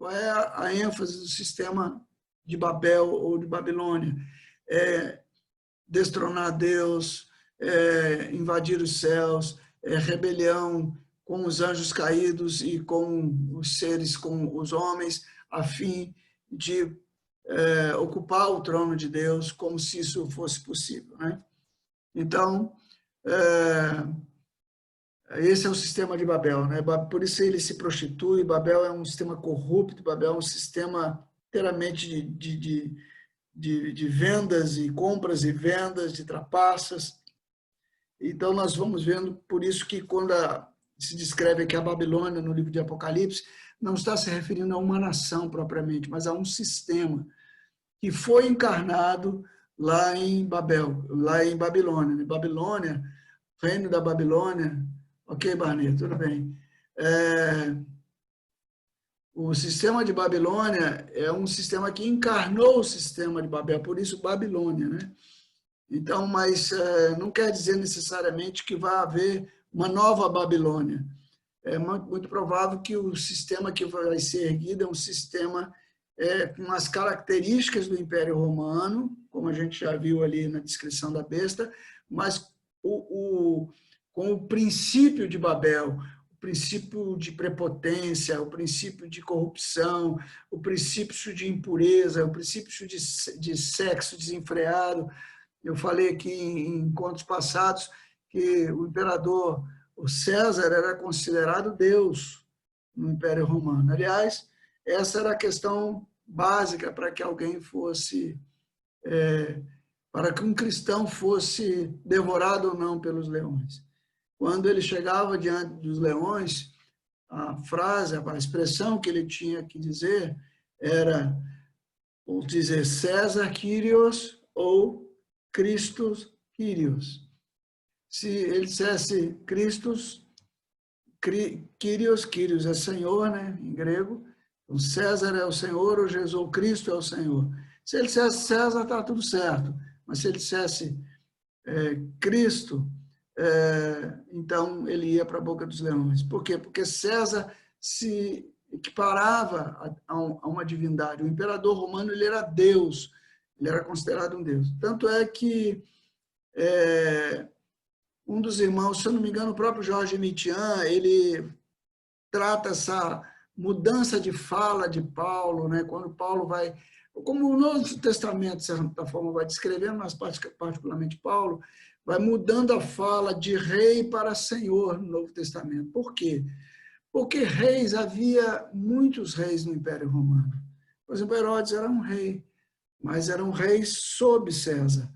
Qual é a ênfase do sistema de Babel ou de Babilônia? É destronar Deus, invadir os céus, rebelião com os anjos caídos e com os seres, com os homens, a fim de ocupar o trono de Deus, como se isso fosse possível, né? Então, esse é o sistema de Babel, né? Por isso ele se prostitui. Babel é um sistema corrupto, Babel é um sistema inteiramente de vendas e compras e vendas, de trapaças. Então, nós vamos vendo, por isso que quando se descreve aqui a Babilônia no livro de Apocalipse, não está se referindo a uma nação propriamente, mas a um sistema que foi encarnado lá em Babel, lá em Babilônia. Babilônia, reino da Babilônia. Ok, Barney, tudo bem. O sistema de Babilônia é um sistema que encarnou o sistema de Babel, por isso Babilônia, né? Então, mas não quer dizer necessariamente que vai haver uma nova Babilônia. É muito provável que o sistema que vai ser erguido é um sistema com as características do Império Romano, como a gente já viu ali na descrição da besta, mas com o princípio de Babel, o princípio de prepotência, o princípio de corrupção, o princípio de impureza, o princípio de sexo desenfreado. Eu falei aqui em encontros passados que o imperador, o César, era considerado Deus no Império Romano. Aliás, essa era a questão básica para que alguém fosse, para que um cristão fosse devorado ou não pelos leões. Quando ele chegava diante dos leões, a frase, a expressão que ele tinha que dizer era, ou dizer César Kyrios ou Christus Kyrios. Se ele dissesse Christus, Kyrios, Kyrios é Senhor, né, em grego, o César é o Senhor, ou Jesus, ou Cristo é o Senhor. Se ele dissesse César, está tudo certo, mas se ele dissesse Cristo, então ele ia para a boca dos leões. Por quê? Porque César se equiparava a uma divindade. O imperador romano, ele era Deus, ele era considerado um Deus. Tanto é que um dos irmãos, se eu não me engano, o próprio Jorge Mitian, ele trata essa mudança de fala de Paulo, né? Quando Paulo vai, como o Novo Testamento, de certa forma, vai descrevendo, mas particularmente Paulo, vai mudando a fala de rei para senhor no Novo Testamento. Por quê? Porque reis, havia muitos reis no Império Romano. Por exemplo, Herodes era um rei, mas era um rei sob César,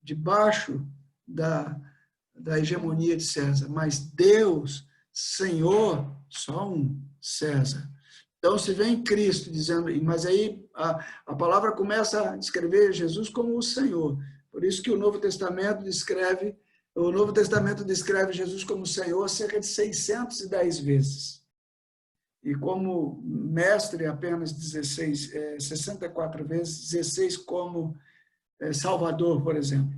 debaixo da hegemonia de César. Mas Deus, Senhor, só um, César. Então, se vem Cristo dizendo, mas aí a palavra começa a descrever Jesus como o Senhor. Por isso que o Novo Testamento descreve Jesus como Senhor cerca de 610 vezes. E como mestre, apenas 64 vezes, 16 como Salvador, por exemplo.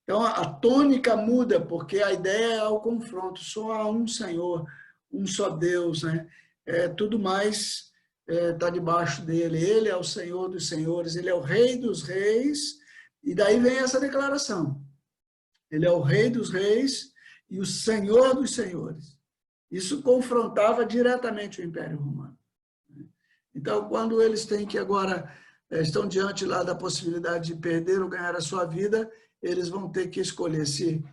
Então, a tônica muda, porque a ideia é o confronto. Só há um Senhor, um só Deus, né? Tudo mais está debaixo dele. Ele é o Senhor dos senhores, ele é o Rei dos reis, e daí vem essa declaração. Ele é o Rei dos reis e o Senhor dos senhores. Isso confrontava diretamente o Império Romano. Então, quando eles têm que agora, estão diante lá da possibilidade de perder ou ganhar a sua vida, eles vão ter que escolher se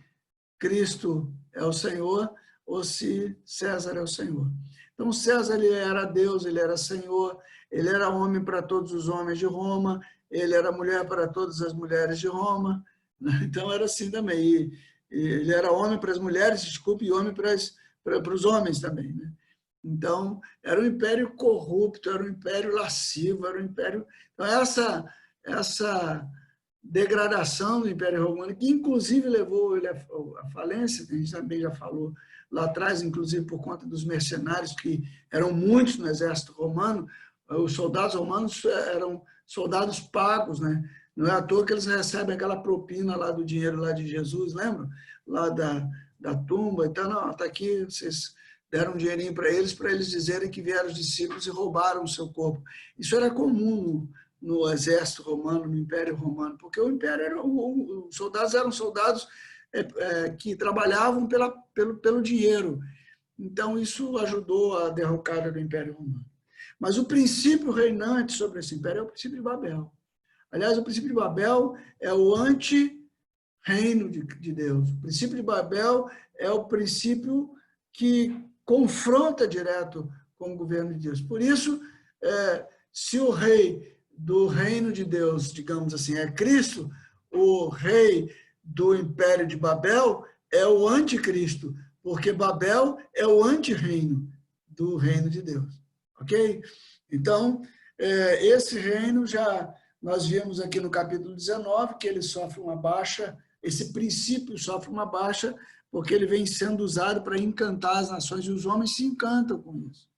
Cristo é o Senhor ou se César é o Senhor. Então, César, ele era Deus, ele era Senhor, ele era homem para todos os homens de Roma, ele era mulher para todas as mulheres de Roma. Então, era assim também. E ele era homem para as mulheres, desculpe, e homem para os homens também, né? Então, era um império corrupto, era um império lascivo, era um império... Então, essa degradação do Império Romano, que inclusive levou ele à falência, que a gente também já falou lá atrás, inclusive por conta dos mercenários, que eram muitos no exército romano. Os soldados romanos eram soldados pagos, né? Não é à toa que eles recebem aquela propina lá do dinheiro lá de Jesus, lembra? Lá da tumba. Então, não, está aqui, vocês deram um dinheirinho para eles dizerem que vieram os discípulos e roubaram o seu corpo. Isso era comum no exército romano, no Império Romano, porque o Império era, os soldados eram soldados que trabalhavam pelo dinheiro. Então, isso ajudou a derrocada do Império Romano. Mas o princípio reinante sobre esse império é o princípio de Babel. Aliás, o princípio de Babel é o anti-reino de Deus. O princípio de Babel é o princípio que confronta direto com o governo de Deus. Por isso, se o rei do reino de Deus, digamos assim, é Cristo, o rei do império de Babel é o anticristo, porque Babel é o anti-reino do reino de Deus. Ok? Então, esse reino já nós vimos aqui no capítulo 19 que ele sofre uma baixa, esse princípio sofre uma baixa porque ele vem sendo usado para encantar as nações e os homens se encantam com isso.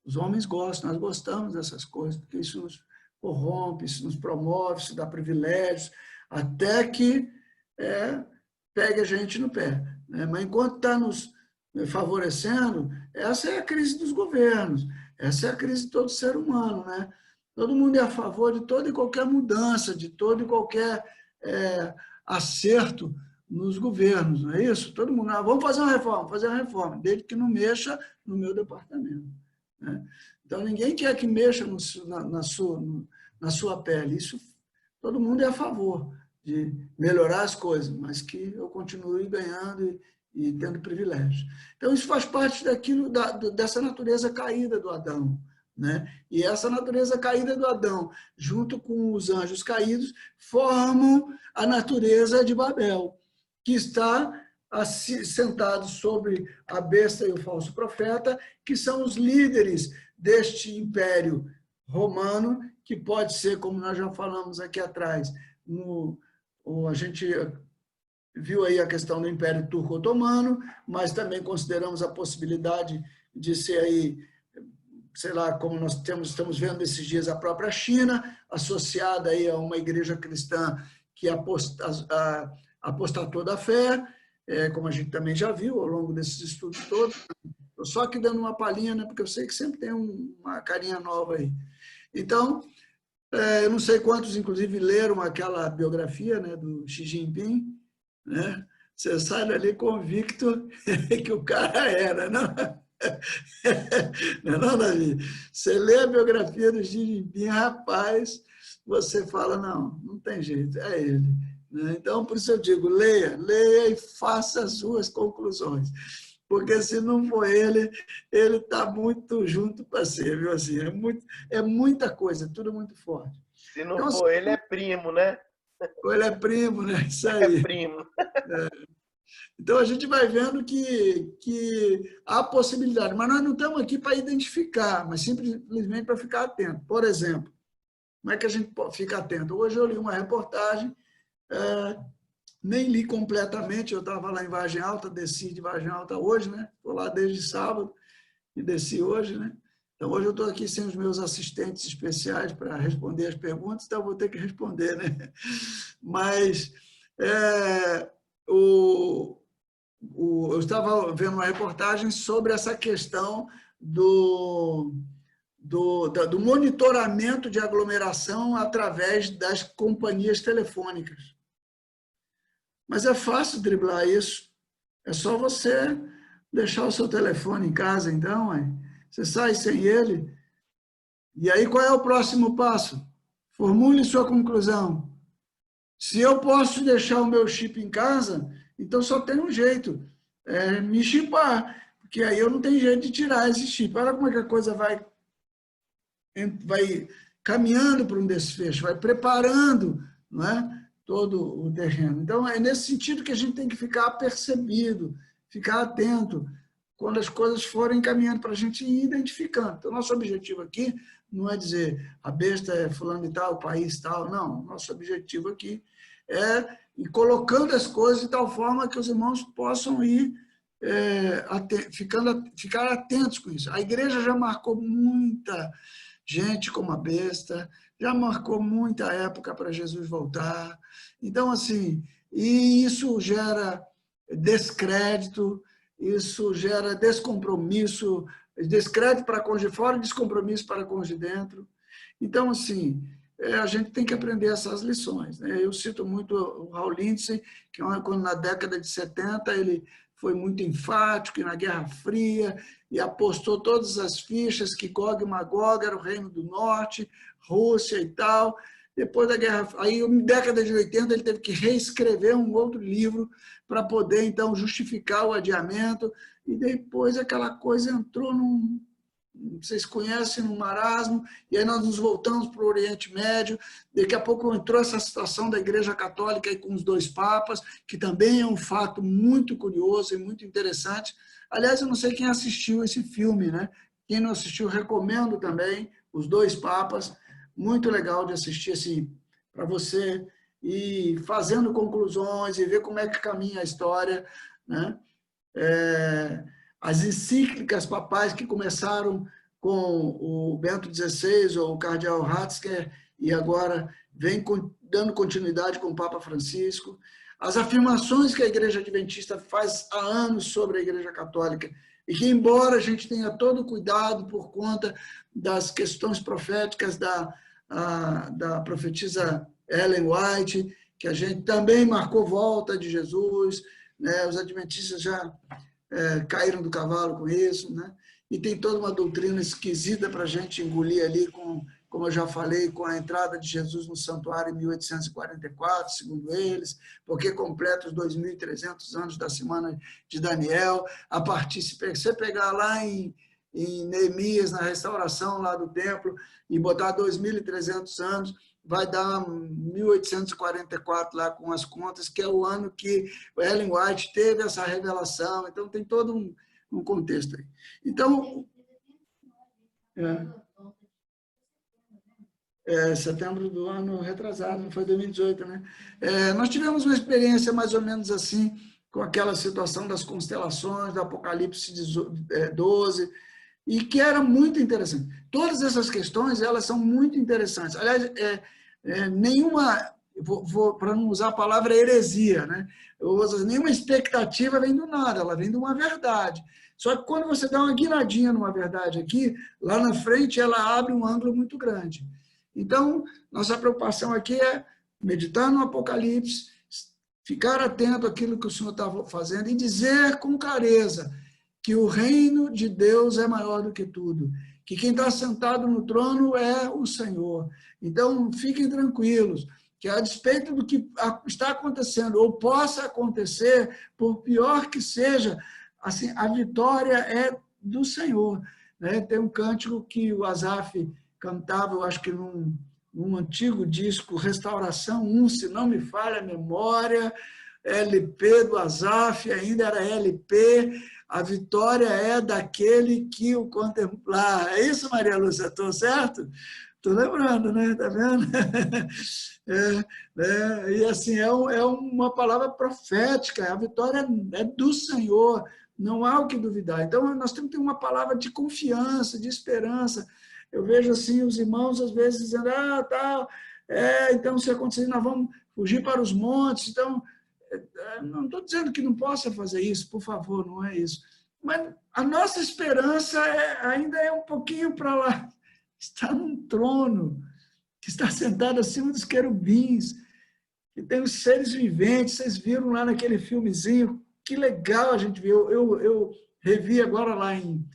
Os homens gostam, nós gostamos dessas coisas, porque isso nos corrompe, isso nos promove, isso dá privilégios, até que pegue a gente no pé. Né? Mas enquanto está nos favorecendo, essa é a crise dos governos, essa é a crise de todo ser humano. Né? Todo mundo é a favor de toda e qualquer mudança, de todo e qualquer acerto nos governos, não é isso? Todo mundo, vamos fazer uma reforma, desde que não mexa no meu departamento. Né? Então, ninguém quer que mexa na sua pele. Isso, todo mundo é a favor de melhorar as coisas, mas que eu continue ganhando e tendo privilégios. Então, isso faz parte dessa natureza caída do Adão. Né? E essa natureza caída do Adão, junto com os anjos caídos, formam a natureza de Babel, que está sentado sobre a besta e o falso profeta, que são os líderes deste império romano, que pode ser, como nós já falamos aqui atrás, a gente viu aí a questão do Império Turco-Otomano, mas também consideramos a possibilidade de ser aí, sei lá, como nós estamos vendo esses dias, a própria China, associada aí a uma igreja cristã que apostatou da fé, como a gente também já viu ao longo desses estudos todos. Estou só aqui dando uma palhinha, né, porque eu sei que sempre tem uma carinha nova aí. Então, eu não sei quantos, inclusive, leram aquela biografia, né, do Xi Jinping, né? Você sai dali convicto que o cara era, não? Não, Davi? Você lê a biografia do Xi Jinping, rapaz, você fala, não tem jeito, é ele. Então, por isso eu digo, leia e faça as suas conclusões. Porque se não for ele está muito junto para ser, viu? Assim, é muita coisa, tudo muito forte. Se não então, for ele, é primo, né? Ou ele é primo, né? Isso aí. É primo. Então, a gente vai vendo que há possibilidade, mas nós não estamos aqui para identificar, mas simplesmente para ficar atento. Por exemplo, como é que a gente fica atento? Hoje eu li uma reportagem, nem li completamente, eu estava lá em Vargem Alta, desci de Vargem Alta hoje, né? Estou lá desde sábado e desci hoje, né? Então, hoje eu estou aqui sem os meus assistentes especiais para responder as perguntas, então eu vou ter que responder, né? Mas eu estava vendo uma reportagem sobre essa questão do monitoramento de aglomeração através das companhias telefônicas. Mas é fácil driblar isso. É só você deixar o seu telefone em casa, então, você sai sem ele. E aí, qual é o próximo passo? Formule sua conclusão. Se eu posso deixar o meu chip em casa, então só tem um jeito, me chipar, porque aí eu não tenho jeito de tirar esse chip. Olha como é que a coisa vai caminhando para um desfecho, vai preparando, não é? Todo o terreno. Então, é nesse sentido que a gente tem que ficar apercebido, ficar atento, quando as coisas forem caminhando para a gente ir identificando. Então, nosso objetivo aqui não é dizer a besta é fulano e tal, o país tal, não. Nosso objetivo aqui é ir colocando as coisas de tal forma que os irmãos possam ir ficar atentos com isso. A igreja já marcou muita gente como a besta, já marcou muita época para Jesus voltar. Então, assim, e isso gera descrédito, isso gera descompromisso, descrédito para cônjuge fora e descompromisso para cônjuge dentro. Então, assim, a gente tem que aprender essas lições, né? Eu cito muito o Raul Lindsay, que quando na década de 70 ele foi muito enfático na Guerra Fria e apostou todas as fichas que Gog e Magog era o Reino do Norte, Rússia e tal. Depois da Guerra, aí na década de 80 ele teve que reescrever um outro livro para poder então justificar o adiamento, e depois aquela coisa entrou num, vocês conhecem, no marasmo, e aí nós nos voltamos para o Oriente Médio. Daqui a pouco entrou essa situação da Igreja Católica aí com os 2 papas, que também é um fato muito curioso e muito interessante. Aliás, eu não sei quem assistiu esse filme, né? Quem não assistiu, recomendo também, Os 2 Papas, muito legal de assistir assim, para você ir fazendo conclusões e ver como é que caminha a história, né? As encíclicas papais que começaram com o Bento XVI ou o cardeal Ratzinger e agora vem dando continuidade com o Papa Francisco, as afirmações que a Igreja Adventista faz há anos sobre a Igreja Católica, e que, embora a gente tenha todo o cuidado por conta das questões proféticas da profetisa Ellen White, que a gente também marcou volta de Jesus, né? Os adventistas já caíram do cavalo com isso, né? E tem toda uma doutrina esquisita para a gente engolir ali, como eu já falei, com a entrada de Jesus no santuário em 1844, segundo eles, porque completa os 2.300 anos da Semana de Daniel. A partir, se você pegar lá em Neemias, na restauração lá do templo, e botar 2.300 anos, vai dar 1844 lá com as contas, que é o ano que Ellen White teve essa revelação. Então, tem todo um contexto aí. Então, setembro do ano retrasado, não foi 2018, né? Nós tivemos uma experiência mais ou menos assim, com aquela situação das constelações, do Apocalipse 12, e que era muito interessante. Todas essas questões, elas são muito interessantes. Aliás, nenhuma, para não usar a palavra heresia, né? Nenhuma expectativa vem do nada, ela vem de uma verdade. Só que quando você dá uma guinadinha numa verdade aqui, lá na frente ela abre um ângulo muito grande. Então, nossa preocupação aqui é meditar no Apocalipse, ficar atento àquilo que o Senhor está fazendo e dizer com clareza que o reino de Deus é maior do que tudo, que quem está sentado no trono é o Senhor. Então, fiquem tranquilos, que a despeito do que está acontecendo ou possa acontecer, por pior que seja, assim, a vitória é do Senhor, né? Tem um cântico que o Asaf cantava, eu acho que num antigo disco, Restauração 1, se não me falha a memória, LP do Asaf, ainda era LP, a vitória é daquele que o contemplar. É isso, Maria Lúcia? Estou certo? Estou lembrando, né? Está vendo? E assim, é uma palavra profética, a vitória é do Senhor, não há o que duvidar. Então, nós temos que ter uma palavra de confiança, de esperança. Eu vejo assim os irmãos, às vezes, dizendo, tal, então, se acontecer, nós vamos fugir para os montes. Então, não estou dizendo que não possa fazer isso, por favor, não é isso. Mas a nossa esperança ainda é um pouquinho para lá. Está num trono, que está sentado acima dos querubins, que tem os seres viventes. Vocês viram lá naquele filmezinho, que legal a gente viu. Eu revi agora lá em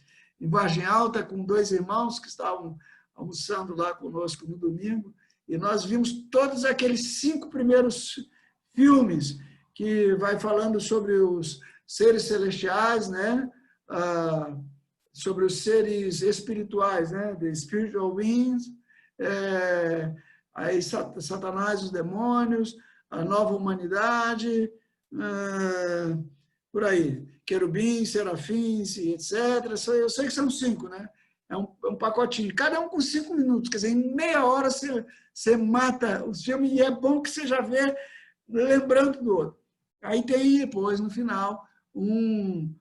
Vargem Alta, com 2 irmãos que estavam almoçando lá conosco no domingo, e nós vimos todos aqueles 5 primeiros filmes, que vai falando sobre os seres celestiais, né? Sobre os seres espirituais, né? The Spiritual Beings, aí Satanás, os demônios, a nova humanidade, por aí, querubins, serafins, etc. Eu sei que são 5, né? É um pacotinho, cada um com 5 minutos, quer dizer, em meia hora você mata o filme, e é bom que você já vê lembrando do outro. Aí tem depois, no final, um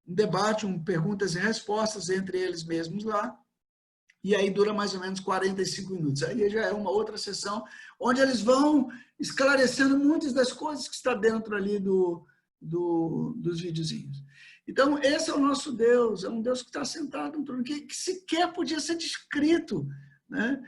debate, perguntas e respostas entre eles mesmos lá, e aí dura mais ou menos 45 minutos. Aí já é uma outra sessão, onde eles vão esclarecendo muitas das coisas que está dentro ali do dos videozinhos. Então, esse é o nosso Deus, é um Deus que está sentado no trono, que sequer podia ser descrito, né?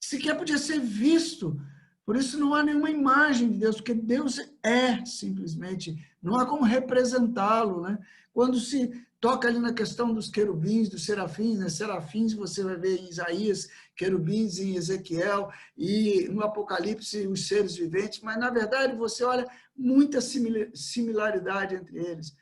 Sequer podia ser visto. Por isso não há nenhuma imagem de Deus, porque Deus é simplesmente, não há como representá-lo, né? Quando se toca ali na questão dos querubins, dos serafins, né? Serafins você vai ver em Isaías, querubins em Ezequiel e no Apocalipse os seres viventes, mas na verdade você olha muita similaridade entre eles.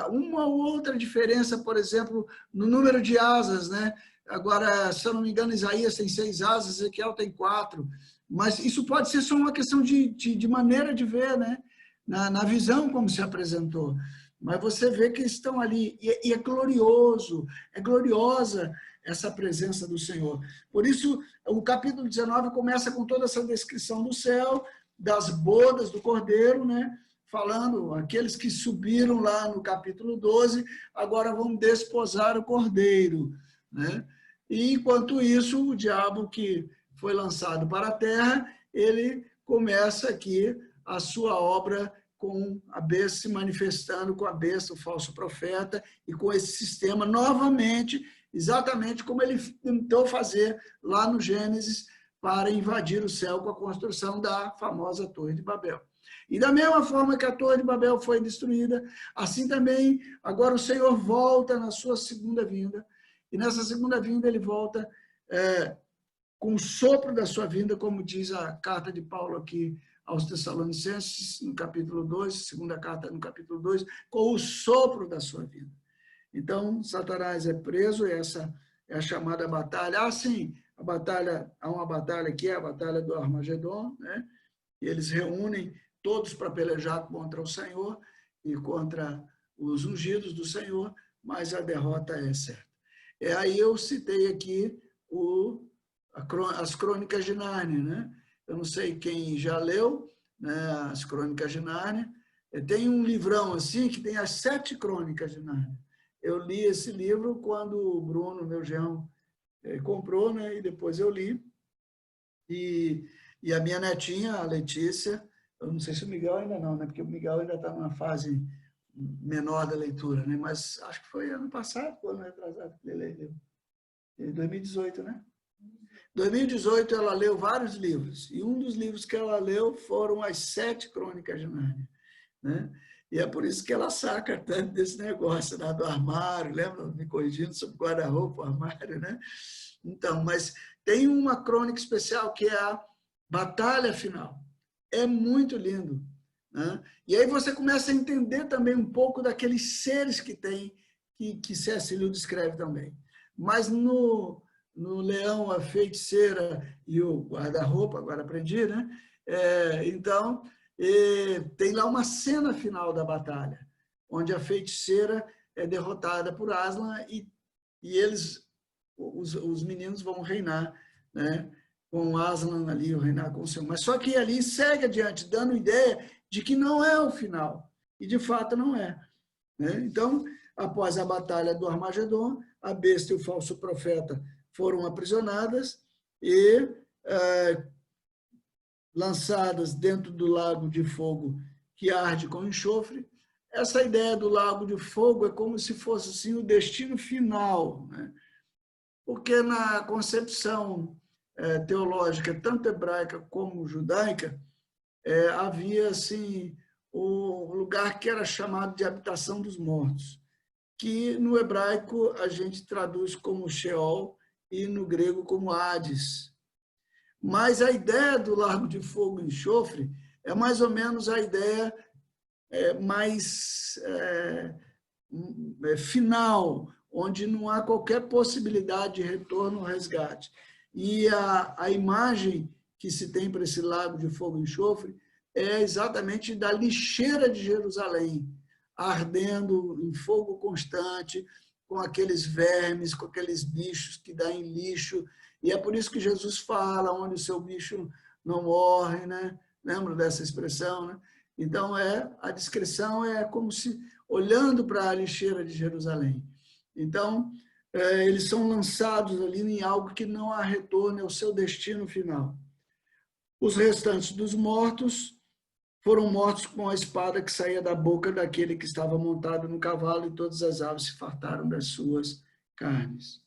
Uma ou outra diferença, por exemplo, no número de asas, né? Agora, se eu não me engano, Isaías tem 6 asas, Ezequiel tem 4, mas isso pode ser só uma questão de maneira de ver, né? Na visão como se apresentou. Mas você vê que estão ali, e é glorioso, é gloriosa essa presença do Senhor. Por isso, o capítulo 19 começa com toda essa descrição do céu, das bodas do Cordeiro, né? Falando, aqueles que subiram lá no capítulo 12, agora vão desposar o Cordeiro, né? E, enquanto isso, o diabo que foi lançado para a terra, ele começa aqui a sua obra com a besta se manifestando, com a besta, o falso profeta, e com esse sistema novamente, exatamente como ele tentou fazer lá no Gênesis, para invadir o céu com a construção da famosa Torre de Babel. E da mesma forma que a Torre de Babel foi destruída, assim também agora o Senhor volta na sua segunda vinda, e nessa segunda vinda ele volta com o sopro da sua vinda, como diz a carta de Paulo aqui aos Tessalonicenses, no capítulo 2, segunda carta no capítulo 2, com o sopro da sua vinda. Então, Satanás é preso, essa é a chamada batalha. Sim, há uma batalha que é a batalha do Armagedon, né? E eles reúnem todos para pelejar contra o Senhor e contra os ungidos do Senhor, mas a derrota é certa. Aí eu citei aqui as Crônicas de Nárnia, né? Eu não sei quem já leu, né, as Crônicas de Nárnia. Tem um livrão assim que tem as 7 Crônicas de Nárnia. Eu li esse livro quando o Bruno, meu genro, comprou, né? E depois eu li. E a minha netinha, a Letícia, eu não sei se o Miguel ainda não, né? Porque o Miguel ainda está numa fase menor da leitura, né? Mas acho que foi ano passado, ano retrasado, que ele leu. Em 2018, né? Em 2018, ela leu vários livros, e um dos livros que ela leu foram as 7 Crônicas de Nárnia, né? E é por isso que ela saca tanto desse negócio lá do armário, lembra? Me corrigindo sobre guarda-roupa, armário, né? Então, mas tem uma crônica especial que é a Batalha Final. É muito lindo, né? E aí você começa a entender também um pouco daqueles seres que tem, que C.S. Lewis descreve também. Mas no Leão, a Feiticeira e o Guarda-Roupa, agora aprendi, né? Então, tem lá uma cena final da batalha, onde a feiticeira é derrotada por Aslan e eles, os meninos vão reinar, né? Com Aslan ali, reinar com o Senhor. Mas só que ali segue adiante, dando ideia de que não é o final. E de fato não é, né? Então, após a batalha do Armagedon, a besta e o falso profeta foram aprisionadas e lançadas dentro do lago de fogo que arde com enxofre. Essa ideia do lago de fogo é como se fosse assim, o destino final, né? Porque na concepção teológica, tanto hebraica como judaica, havia assim, o lugar que era chamado de habitação dos mortos, que no hebraico a gente traduz como Sheol e no grego como Hades. Mas a ideia do lago de fogo e enxofre é mais ou menos a ideia mais final, onde não há qualquer possibilidade de retorno ou resgate. E a imagem que se tem para esse lago de fogo e enxofre é exatamente da lixeira de Jerusalém, ardendo em fogo constante, com aqueles vermes, com aqueles bichos que dão em lixo. E é por isso que Jesus fala, onde o seu bicho não morre, né? Lembra dessa expressão, né? Então, a descrição é como se olhando para a lixeira de Jerusalém. Então, eles são lançados ali em algo que não há retorno, é o seu destino final. Os restantes dos mortos foram mortos com a espada que saía da boca daquele que estava montado no cavalo, e todas as aves se fartaram das suas carnes.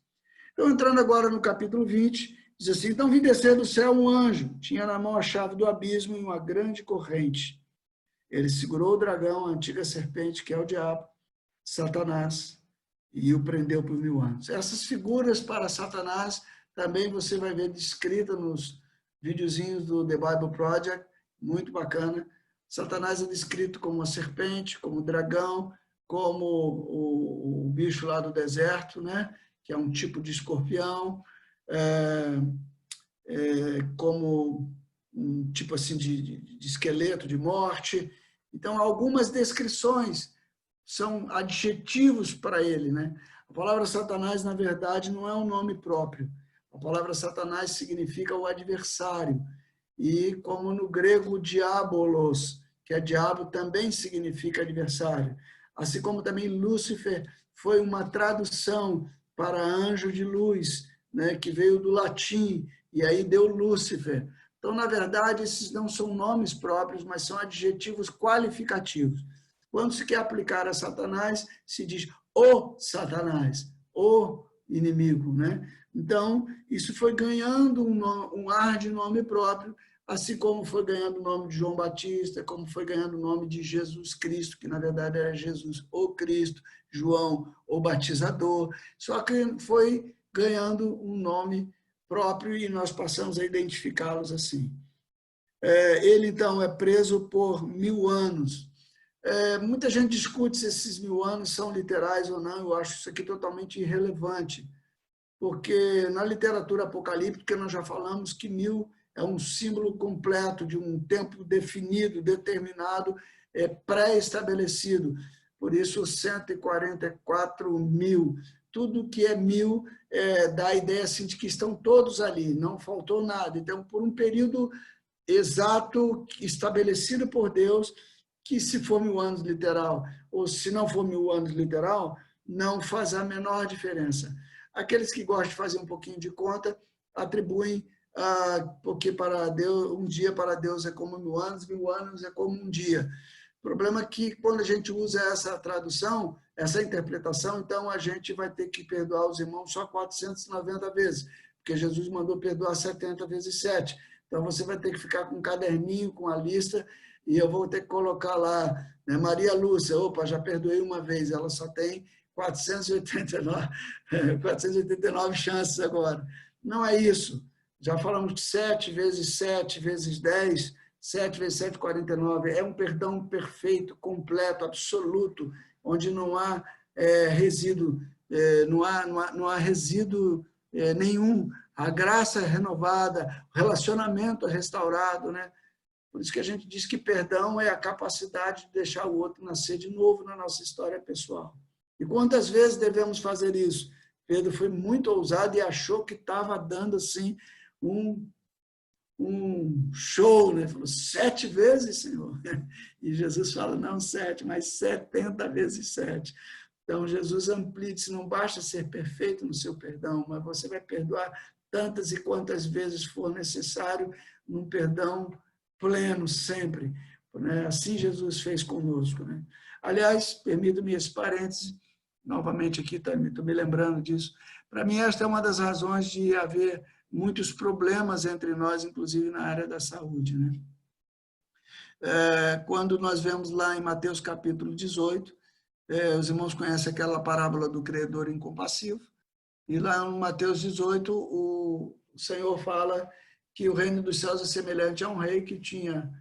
Então, entrando agora no capítulo 20, diz assim: então vi descer do céu um anjo, tinha na mão a chave do abismo e uma grande corrente. Ele segurou o dragão, a antiga serpente, que é o diabo, Satanás, e o prendeu por 1000 anos. Essas figuras para Satanás também você vai ver descrita nos videozinhos do The Bible Project, muito bacana. Satanás é descrito como uma serpente, como um dragão, como o bicho lá do deserto, né? Que é um tipo de escorpião, como um tipo assim de esqueleto, de morte. Então, algumas descrições são adjetivos para ele, né? A palavra Satanás, na verdade, não é um nome próprio. A palavra Satanás significa o adversário. E como no grego diabolos, que é diabo, também significa adversário. Assim como também Lúcifer foi uma tradução para anjo de luz, né, que veio do latim, e aí deu Lúcifer. Então, na verdade, esses não são nomes próprios, mas são adjetivos qualificativos. Quando se quer aplicar a Satanás, se diz o Satanás, o inimigo, né? Então, isso foi ganhando um ar de nome próprio, assim como foi ganhando o nome de João Batista, como foi ganhando o nome de Jesus Cristo, que na verdade era Jesus o Cristo, João o Batizador, só que foi ganhando um nome próprio e nós passamos a identificá-los assim. Ele, então, é preso por 1000 anos. Muita gente discute se esses 1000 anos são literais ou não. Eu acho isso aqui totalmente irrelevante, porque na literatura apocalíptica nós já falamos que 1000 é um símbolo completo de um tempo definido, determinado, pré-estabelecido. Por isso, 144.000, tudo que é 1000 dá a ideia assim, de que estão todos ali, não faltou nada. Então, por um período exato, estabelecido por Deus, que se for 1000 anos literal, ou se não for 1000 anos literal, não faz a menor diferença. Aqueles que gostam de fazer um pouquinho de conta, atribuem, porque para Deus, um dia para Deus é como 1000 anos, 1000 anos é como um dia. O problema é que quando a gente usa essa tradução, essa interpretação, então a gente vai ter que perdoar os irmãos só 490 vezes, porque Jesus mandou perdoar 70 vezes 7. Então você vai ter que ficar com um caderninho, com a lista, e eu vou ter que colocar lá, né, Maria Lúcia, opa, já perdoei uma vez, ela só tem 489 chances agora. Não é isso. Já falamos de 7 vezes 7 vezes 10, 7 vezes 7, 49. É um perdão perfeito, completo, absoluto, onde não há resíduo, não há resíduo nenhum. A graça é renovada, o relacionamento é restaurado, né? Por isso que a gente diz que perdão é a capacidade de deixar o outro nascer de novo na nossa história pessoal. E quantas vezes devemos fazer isso? Pedro foi muito ousado e achou que estava dando assim um show, né? Falou, 7 vezes, Senhor. E Jesus fala, não 7, mas 70 vezes 7. Então, Jesus amplia, diz, não basta ser perfeito no seu perdão, mas você vai perdoar tantas e quantas vezes for necessário, num perdão pleno sempre. Né? Assim Jesus fez conosco. Né? Aliás, permita-me esse parêntese, novamente aqui, estou me lembrando disso. Para mim, esta é uma das razões de haver muitos problemas entre nós, inclusive na área da saúde. Né? Quando nós vemos lá em Mateus capítulo 18, os irmãos conhecem aquela parábola do credor incompassivo, e lá em Mateus 18, o Senhor fala que o reino dos céus é semelhante a um rei que tinha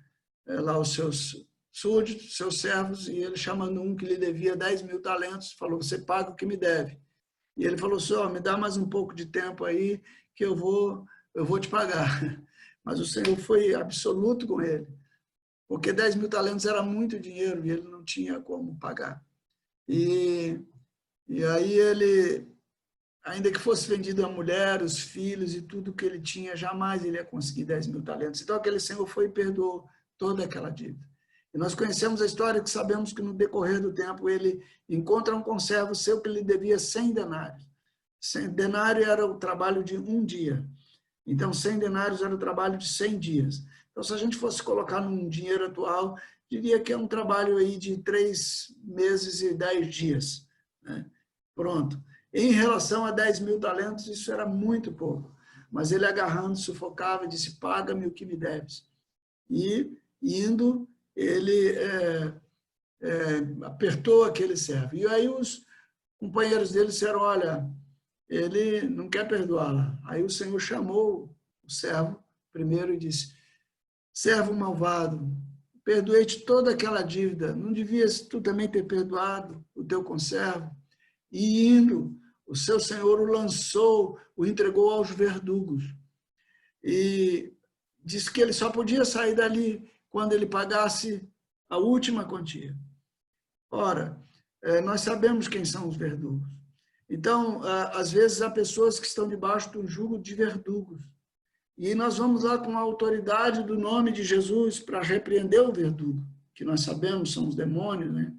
lá os seus súditos, seus servos, e ele chamando um que lhe devia 10.000 talentos, falou, você paga o que me deve. E ele falou, só, me dá mais um pouco de tempo aí, que eu vou te pagar. Mas o Senhor foi absoluto com ele, porque 10.000 talentos era muito dinheiro e ele não tinha como pagar. E aí ele, ainda que fosse vendido a mulher, os filhos e tudo que ele tinha, jamais ele ia conseguir 10.000 talentos. Então aquele Senhor foi e perdoou toda aquela dívida. E nós conhecemos a história que sabemos que no decorrer do tempo ele encontra um conservo seu que lhe devia 100 denários. 100 denário era o trabalho de um dia. Então 100 denários era o trabalho de 100 dias. Então, se a gente fosse colocar num dinheiro atual, diria que é um trabalho aí de 3 meses e 10 dias. Né? Pronto. Em relação a 10 mil talentos, isso era muito pouco. Mas ele agarrando, sufocava e disse, paga-me o que me deves. E, indo, ele apertou aquele servo. E aí os companheiros dele disseram, olha, ele não quer perdoá-la. Aí o Senhor chamou o servo primeiro e disse, servo malvado, perdoei-te toda aquela dívida, não devias tu também ter perdoado o teu conservo? E indo, o seu senhor o lançou, o entregou aos verdugos. E disse que ele só podia sair dali quando ele pagasse a última quantia. Ora, nós sabemos quem são os verdugos. Então, às vezes, há pessoas que estão debaixo de um jugo de verdugos. E nós vamos lá com a autoridade do nome de Jesus para repreender o verdugo, que nós sabemos são os demônios, né?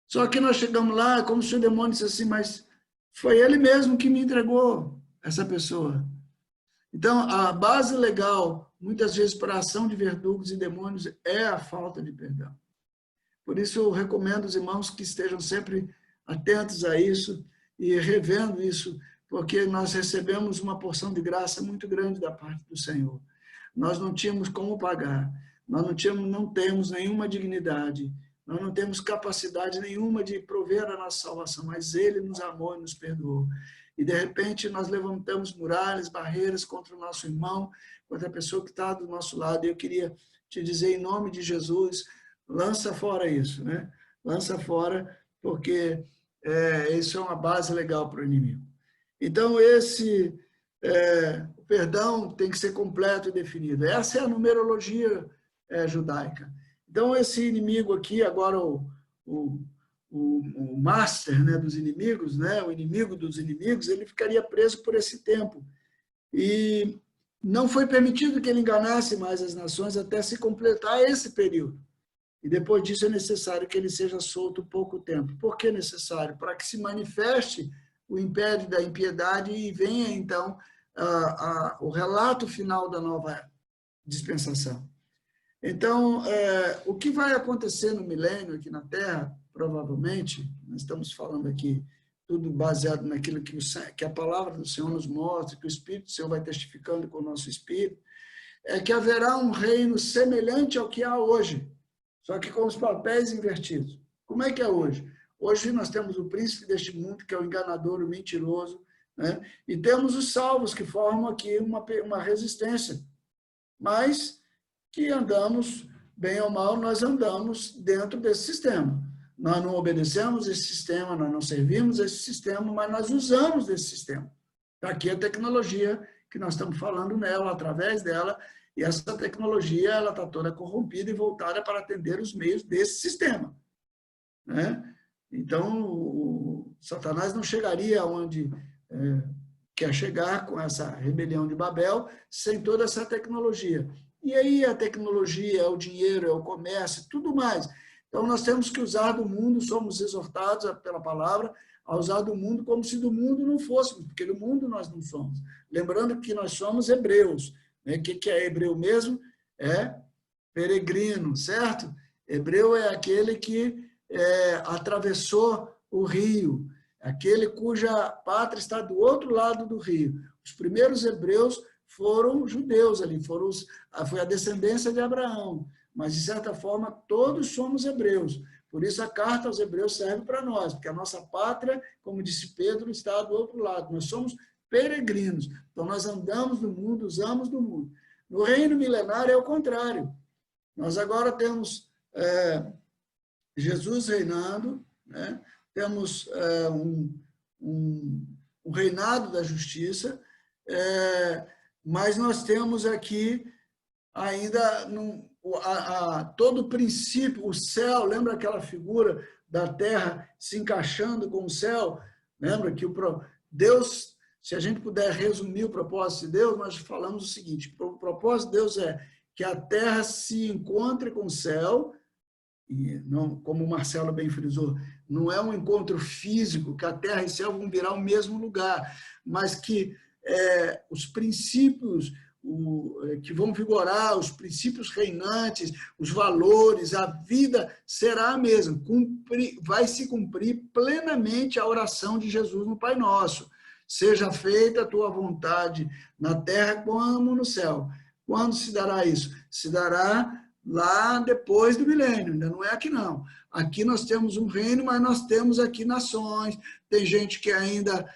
Só que nós chegamos lá como se o demônio dissesse assim, mas foi ele mesmo que me entregou essa pessoa. Então, a base legal, muitas vezes, para a ação de verdugos e demônios é a falta de perdão. Por isso, eu recomendo os irmãos que estejam sempre atentos a isso e revendo isso, porque nós recebemos uma porção de graça muito grande da parte do Senhor. Nós não tínhamos como pagar, nós não temos nenhuma dignidade, nós não temos capacidade nenhuma de prover a nossa salvação, mas Ele nos amou e nos perdoou. E, de repente, nós levantamos muralhas, barreiras contra o nosso irmão, contra a pessoa que está do nosso lado. E eu queria te dizer, em nome de Jesus, lança fora isso, né? Lança fora, porque isso é uma base legal para o inimigo. Então, o perdão tem que ser completo e definido. Essa é a numerologia judaica. Então, esse inimigo aqui, agora o master, né, dos inimigos, né, o inimigo dos inimigos, ele ficaria preso por esse tempo. E não foi permitido que ele enganasse mais as nações até se completar esse período. E depois disso é necessário que ele seja solto pouco tempo. Por que necessário? Para que se manifeste o império da impiedade e venha, então, o relato final da nova dispensação. Então, o que vai acontecer no milênio aqui na Terra, provavelmente, nós estamos falando aqui tudo baseado naquilo que a palavra do Senhor nos mostra, que o Espírito do Senhor vai testificando com o nosso Espírito, é que haverá um reino semelhante ao que há hoje, só que com os papéis invertidos. Como é que é hoje? Hoje nós temos o príncipe deste mundo, que é o enganador, o mentiroso, né? E temos os salvos, que formam aqui uma resistência. Mas que andamos, bem ou mal, nós andamos dentro desse sistema. Nós não obedecemos esse sistema, nós não servimos esse sistema, mas nós usamos esse sistema. Aqui a tecnologia que nós estamos falando nela, através dela, e essa tecnologia ela está toda corrompida e voltada para atender os meios desse sistema. Né? Então, o Satanás não chegaria onde quer chegar com essa rebelião de Babel sem toda essa tecnologia. E aí a tecnologia, é o dinheiro, é o comércio, tudo mais. Então, nós temos que usar do mundo, somos exortados pela palavra a usar do mundo como se do mundo não fôssemos, porque do mundo nós não somos. Lembrando que nós somos hebreus. Né? O que é hebreu mesmo? É peregrino, certo? Hebreu é aquele que atravessou o rio, aquele cuja pátria está do outro lado do rio. Os primeiros hebreus foram judeus ali, foi a descendência de Abraão, mas, de certa forma, todos somos hebreus. Por isso, a carta aos hebreus serve para nós, porque a nossa pátria, como disse Pedro, está do outro lado. Nós somos peregrinos. Então, nós andamos no mundo, usamos do mundo. No reino milenário é o contrário. Nós agora temos Jesus reinando, né? Temos um reinado da justiça, mas nós temos aqui ainda todo o princípio, o céu, lembra aquela figura da terra se encaixando com o céu? Lembra que Deus, se a gente puder resumir o propósito de Deus, nós falamos o seguinte, o propósito de Deus é que a terra se encontre com o céu, e não, como o Marcelo bem frisou, não é um encontro físico, que a terra e o céu vão virar o mesmo lugar, mas que os princípios, que vão vigorar, os princípios reinantes, os valores, a vida será a mesma. Vai se cumprir plenamente a oração de Jesus no Pai Nosso. Seja feita a tua vontade na terra como no céu. Quando se dará isso? Se dará lá depois do milênio, ainda não é aqui não. Aqui nós temos um reino, mas nós temos aqui nações, tem gente que ainda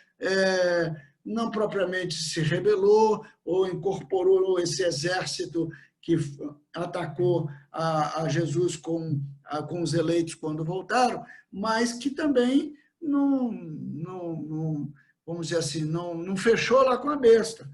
não propriamente se rebelou ou incorporou esse exército que atacou a Jesus com os eleitos quando voltaram, mas que também não vamos dizer assim, não fechou lá com a besta,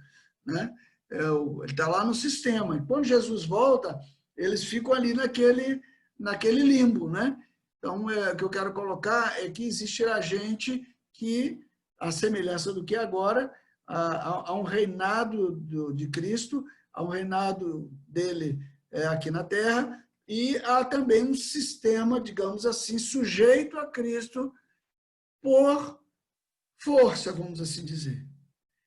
né? Ele está lá no sistema. E quando Jesus volta, eles ficam ali naquele limbo, né? Então, o que eu quero colocar é que existirá gente que, à semelhança do que agora, há um reinado de Cristo, há um reinado dele aqui na Terra, e há também um sistema, digamos assim, sujeito a Cristo por força, vamos assim dizer.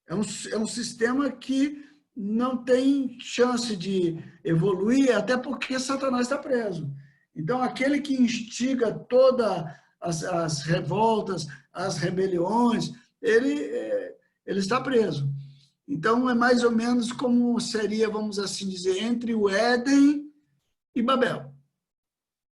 É um sistema que não tem chance de evoluir, até porque Satanás está preso. Então, aquele que instiga todas as revoltas, as rebeliões, ele está preso. Então, é mais ou menos como seria, vamos assim dizer, entre o Éden e Babel.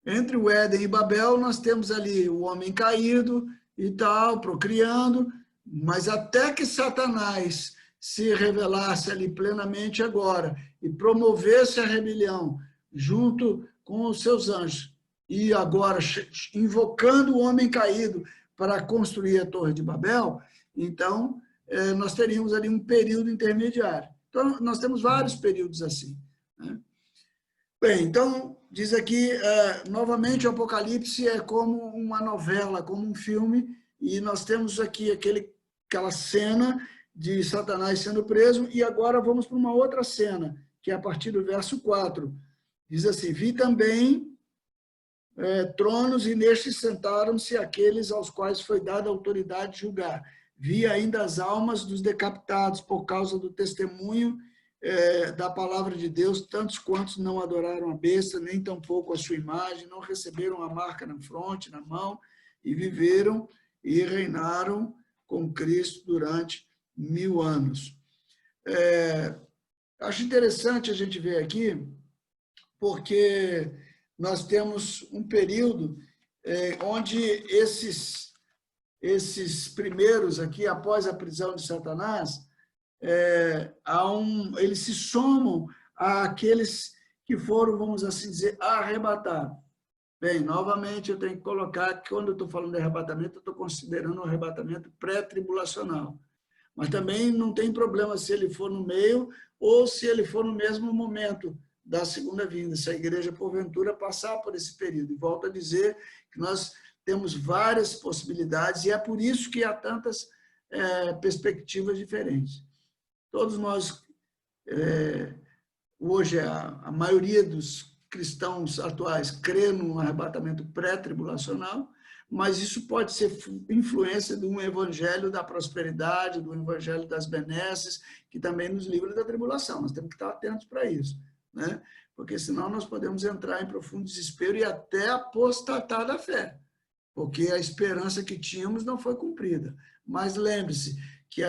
Entre o Éden e Babel, nós temos ali o homem caído e tal, procriando, mas até que Satanás se revelasse ali plenamente agora e promovesse a rebelião junto com os seus anjos, e agora invocando o homem caído para construir a Torre de Babel, então nós teríamos ali um período intermediário. Então, nós temos vários períodos assim, né? Bem, então, diz aqui, novamente, o Apocalipse é como uma novela, como um filme, e nós temos aqui aquela cena de Satanás sendo preso, e agora vamos para uma outra cena, que é a partir do verso 4. Diz assim, vi também tronos, e nestes sentaram-se aqueles aos quais foi dada a autoridade de julgar. Vi ainda as almas dos decapitados por causa do testemunho da palavra de Deus, tantos quantos não adoraram a besta, nem tampouco a sua imagem, não receberam a marca na fronte, na mão, e viveram e reinaram com Cristo durante 1000 anos. Acho interessante a gente ver aqui, porque nós temos um período onde esses primeiros aqui, após a prisão de Satanás, eles se somam àqueles que foram, vamos assim dizer, arrebatados. Bem, novamente eu tenho que colocar que quando eu estou falando de arrebatamento, eu estou considerando um arrebatamento pré-tribulacional. Mas também não tem problema se ele for no meio ou se ele for no mesmo momento da segunda vinda, se a igreja, porventura, passar por esse período. E volto a dizer que nós temos várias possibilidades e é por isso que há tantas perspectivas diferentes. Todos nós, hoje, a maioria dos cristãos atuais crê num arrebatamento pré-tribulacional, mas isso pode ser influência de um evangelho da prosperidade, do evangelho das benesses, que também nos livra da tribulação. Nós temos que estar atentos para isso, né? Porque senão nós podemos entrar em profundo desespero e até apostatar da fé, porque a esperança que tínhamos não foi cumprida. Mas lembre-se que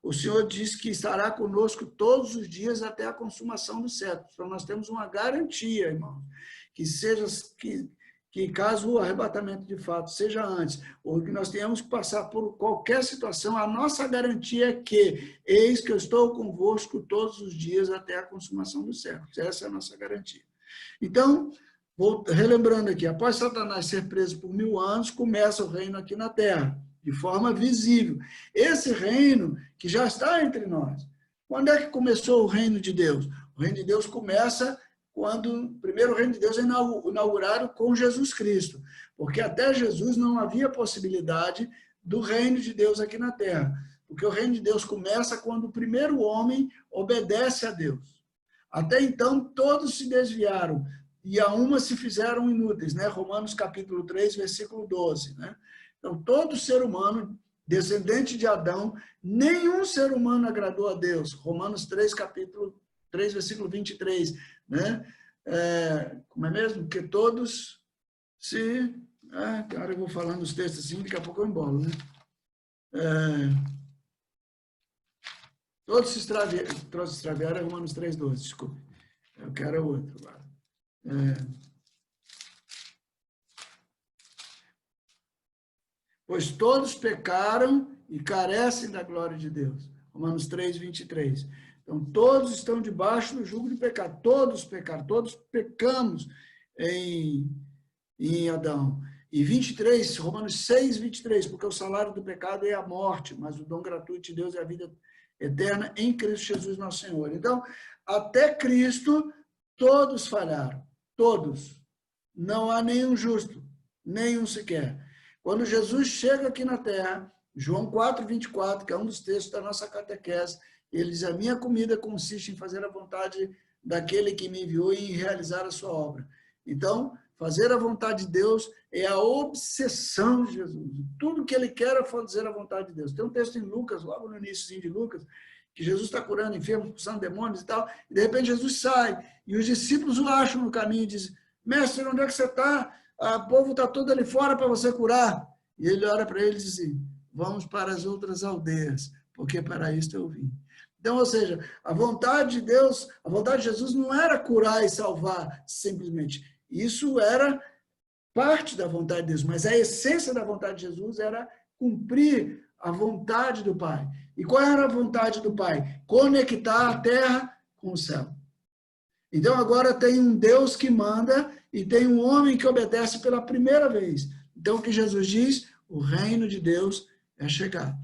o Senhor diz que estará conosco todos os dias até a consumação dos séculos. Então, nós temos uma garantia, irmãos, que caso o arrebatamento de fato seja antes, ou que nós tenhamos que passar por qualquer situação, a nossa garantia é que, eis que eu estou convosco todos os dias até a consumação dos séculos. Essa é a nossa garantia. Então, relembrando aqui, após Satanás ser preso por 1000 anos, começa o reino aqui na Terra, de forma visível. Esse reino que já está entre nós. Quando é que começou o reino de Deus? O reino de Deus começa quando o primeiro reino de Deus é inaugurado com Jesus Cristo, porque até Jesus não havia possibilidade do reino de Deus aqui na Terra, porque o reino de Deus começa quando o primeiro homem obedece a Deus. Até então, todos se desviaram, e a uma se fizeram inúteis, né? Romanos capítulo 3, versículo 12, né? Então, todo ser humano, descendente de Adão, nenhum ser humano agradou a Deus. Romanos 3, capítulo 3, versículo 23, né? Como é mesmo? Que todos se... Agora eu vou falando os textos assim, daqui a pouco eu embolo, né? Todos se extraviaram, é Romanos 3,12, desculpe. Eu quero outro agora. Pois todos pecaram e carecem da glória de Deus. Romanos 3, 23. Então, todos estão debaixo do jugo de pecado. Todos pecaram, todos pecamos em Adão. E 23, Romanos 6, 23, porque o salário do pecado é a morte, mas o dom gratuito de Deus é a vida eterna em Cristo Jesus nosso Senhor. Então, até Cristo, todos falharam. Todos. Não há nenhum justo, nenhum sequer. Quando Jesus chega aqui na terra, João 4, 24, que é um dos textos da nossa catequese, ele diz, a minha comida consiste em fazer a vontade daquele que me enviou e em realizar a sua obra. Então, fazer a vontade de Deus é a obsessão de Jesus. Tudo que ele quer é fazer a vontade de Deus. Tem um texto em Lucas, logo no início de Lucas, que Jesus está curando enfermos, expulsando demônios e tal, e de repente Jesus sai, e os discípulos o acham no caminho e dizem, mestre, onde é que você está? O povo está todo ali fora para você curar. E ele olha para eles e diz assim, vamos para as outras aldeias, porque para isso eu vim. Então, ou seja, a vontade de Deus, a vontade de Jesus não era curar e salvar simplesmente. Isso era parte da vontade de Deus, mas a essência da vontade de Jesus era cumprir a vontade do Pai. E qual era a vontade do Pai? Conectar a terra com o céu. Então, agora tem um Deus que manda e tem um homem que obedece pela primeira vez. Então, o que Jesus diz? O reino de Deus é chegado.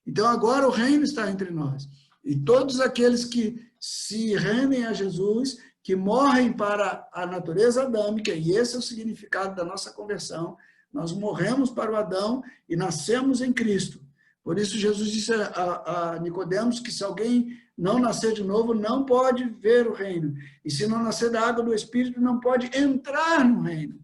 Então, agora o reino está entre nós. E todos aqueles que se rendem a Jesus, que morrem para a natureza adâmica, e esse é o significado da nossa conversão, nós morremos para o Adão e nascemos em Cristo. Por isso, Jesus disse a Nicodemos que se alguém não nascer de novo, não pode ver o reino. E se não nascer da água do Espírito, não pode entrar no reino.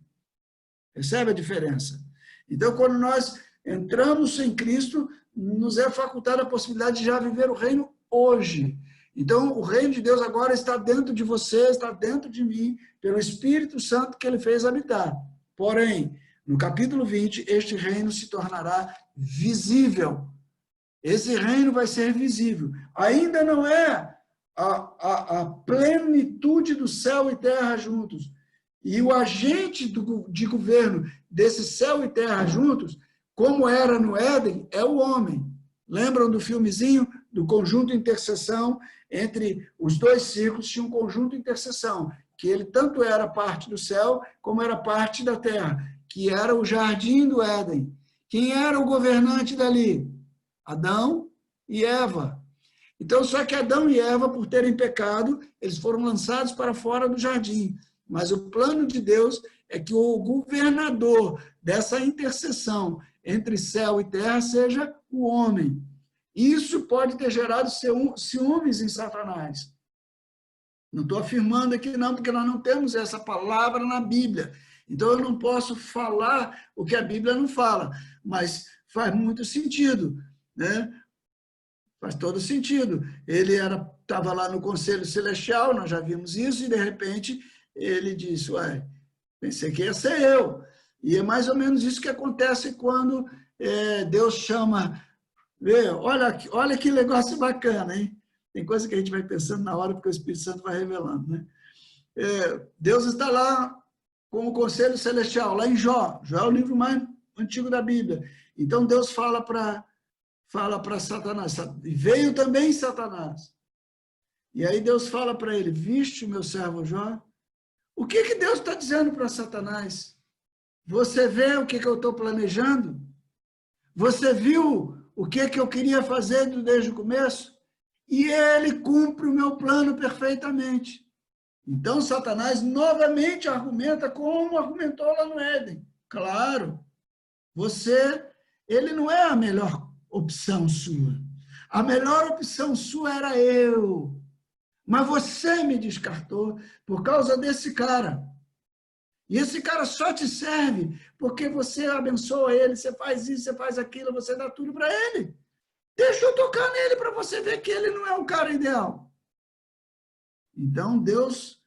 Percebe a diferença? Então, quando nós entramos em Cristo, nos é facultada a possibilidade de já viver o reino hoje. Então, o reino de Deus agora está dentro de você, está dentro de mim, pelo Espírito Santo que ele fez habitar. Porém, no capítulo 20, este reino se tornará visível. Esse reino vai ser visível. Ainda não é a plenitude do céu e terra juntos. E o agente de governo desse céu e terra juntos, como era no Éden, é o homem. Lembram do filmezinho? Do conjunto de intercessão entre os dois círculos, tinha um conjunto de intercessão, que ele tanto era parte do céu, como era parte da terra, que era o jardim do Éden. Quem era o governante dali? Adão e Eva. Então, só que Adão e Eva, por terem pecado, eles foram lançados para fora do jardim. Mas o plano de Deus é que o governador dessa interseção entre céu e terra seja o homem. Isso pode ter gerado ciúmes em Satanás. Não estou afirmando aqui não, porque nós não temos essa palavra na Bíblia. Então, eu não posso falar o que a Bíblia não fala, mas faz muito sentido, né? Faz todo sentido. Ele estava lá no Conselho Celestial, nós já vimos isso, e de repente ele disse, ué, pensei que ia ser eu. E é mais ou menos isso que acontece quando Deus chama, olha que negócio bacana, hein? Tem coisa que a gente vai pensando na hora, porque o Espírito Santo vai revelando, né? Deus está lá com o Conselho Celestial, lá em Jó. Jó é o livro mais antigo da Bíblia. Então Deus fala para Satanás, veio também Satanás. E aí Deus fala para ele, viste o meu servo Jó? O que Deus está dizendo para Satanás? Você vê o que eu estou planejando? Você viu o que eu queria fazer desde o começo? E ele cumpre o meu plano perfeitamente. Então Satanás novamente argumenta como argumentou lá no Éden. Claro, ele não é a melhor opção sua. A melhor opção sua era eu. Mas você me descartou por causa desse cara. E esse cara só te serve porque você abençoa ele, você faz isso, você faz aquilo, você dá tudo para ele. Deixa eu tocar nele para você ver que ele não é um cara ideal. Então, Deus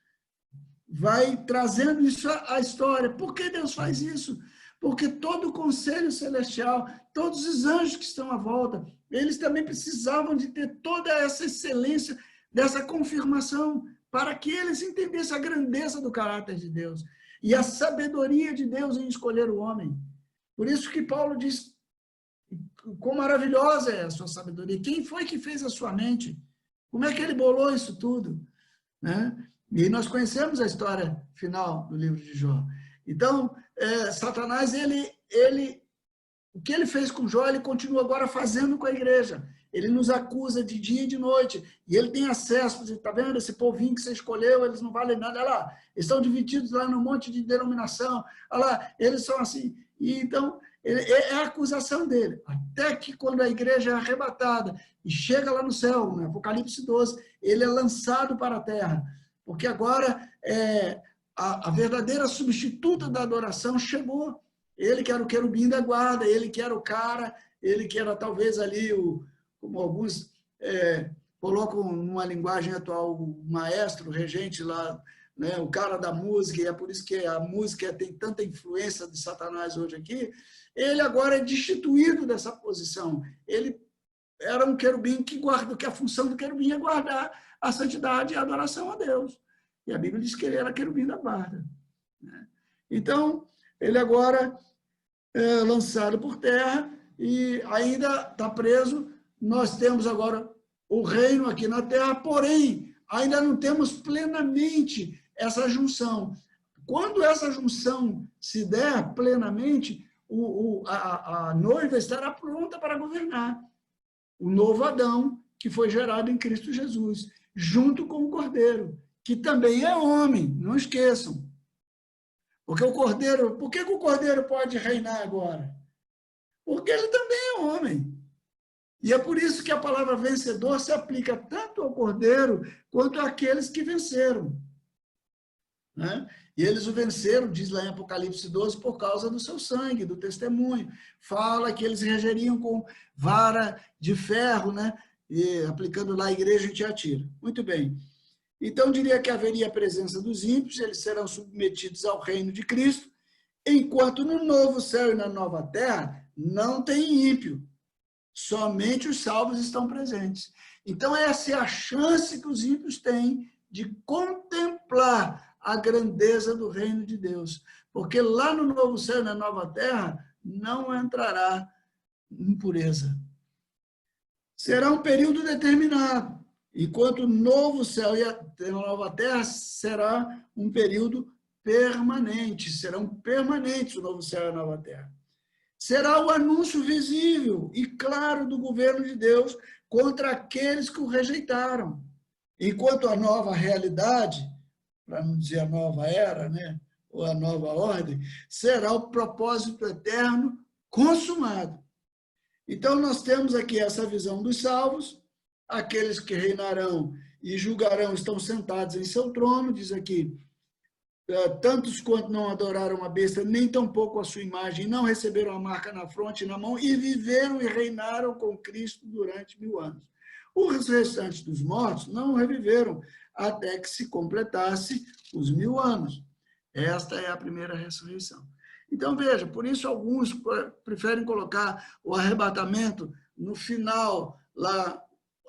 vai trazendo isso à história. Por que Deus faz isso? Porque todo o conselho celestial, todos os anjos que estão à volta, eles também precisavam de ter toda essa excelência, dessa confirmação, para que eles entendessem a grandeza do caráter de Deus e a sabedoria de Deus em escolher o homem. Por isso que Paulo diz, quão maravilhosa é a sua sabedoria. Quem foi que fez a sua mente? Como é que ele bolou isso tudo? Né? E nós conhecemos a história final do livro de Jó. Então, Satanás, o que ele fez com Jó, ele continua agora fazendo com a igreja. Ele nos acusa de dia e de noite. E ele tem acesso, está vendo? Esse povinho que você escolheu, eles não valem nada. Olha lá, eles estão divididos lá num monte de denominação. Olha lá, eles são assim. E então, é a acusação dele. Até que quando a igreja é arrebatada e chega lá no céu, no Apocalipse 12, ele é lançado para a terra. Porque agora a verdadeira substituta da adoração chegou. Ele que era o querubim da guarda, ele que era o cara, ele que era talvez ali, como alguns colocam numa linguagem atual, o maestro, o regente lá, né, o cara da música, e é por isso que a música tem tanta influência de Satanás hoje aqui. Ele agora é destituído dessa posição. Ele era um querubim que a função do querubim é guardar a santidade e a adoração a Deus. E a Bíblia diz que ele era querubim da guarda. Né? Então, ele agora é lançado por terra e ainda está preso. Nós temos agora o reino aqui na terra, porém, ainda não temos plenamente essa junção. Quando essa junção se der plenamente, a noiva estará pronta para governar. O novo Adão, que foi gerado em Cristo Jesus, junto com o Cordeiro, que também é homem, não esqueçam. Porque por que o Cordeiro pode reinar agora? Porque ele também é homem. E é por isso que a palavra vencedor se aplica tanto ao Cordeiro quanto àqueles que venceram. Né? E eles o venceram, diz lá em Apocalipse 12, por causa do seu sangue, do testemunho. Fala que eles regeriam com vara de ferro, né? E aplicando lá a igreja, a gente atira. Muito bem. Então, diria que haveria a presença dos ímpios, eles serão submetidos ao reino de Cristo, enquanto no novo céu e na nova terra não tem ímpio. Somente os salvos estão presentes. Então, essa é a chance que os ímpios têm de contemplar a grandeza do reino de Deus. Porque lá no novo céu e na nova terra não entrará impureza. Será um período determinado, enquanto o novo céu e a nova terra será um período permanente. Serão permanentes o novo céu e a nova terra. Será o anúncio visível e claro do governo de Deus contra aqueles que o rejeitaram. Enquanto a nova realidade, para não dizer a nova era, né, ou a nova ordem, será o propósito eterno consumado. Então, nós temos aqui essa visão dos salvos, aqueles que reinarão e julgarão estão sentados em seu trono, diz aqui, tantos quanto não adoraram a besta, nem tampouco a sua imagem, não receberam a marca na fronte e na mão, e viveram e reinaram com Cristo durante 1000 anos. Os restantes dos mortos não reviveram, até que se completasse os 1000 anos. Esta é a primeira ressurreição. Então, veja, por isso alguns preferem colocar o arrebatamento no final, lá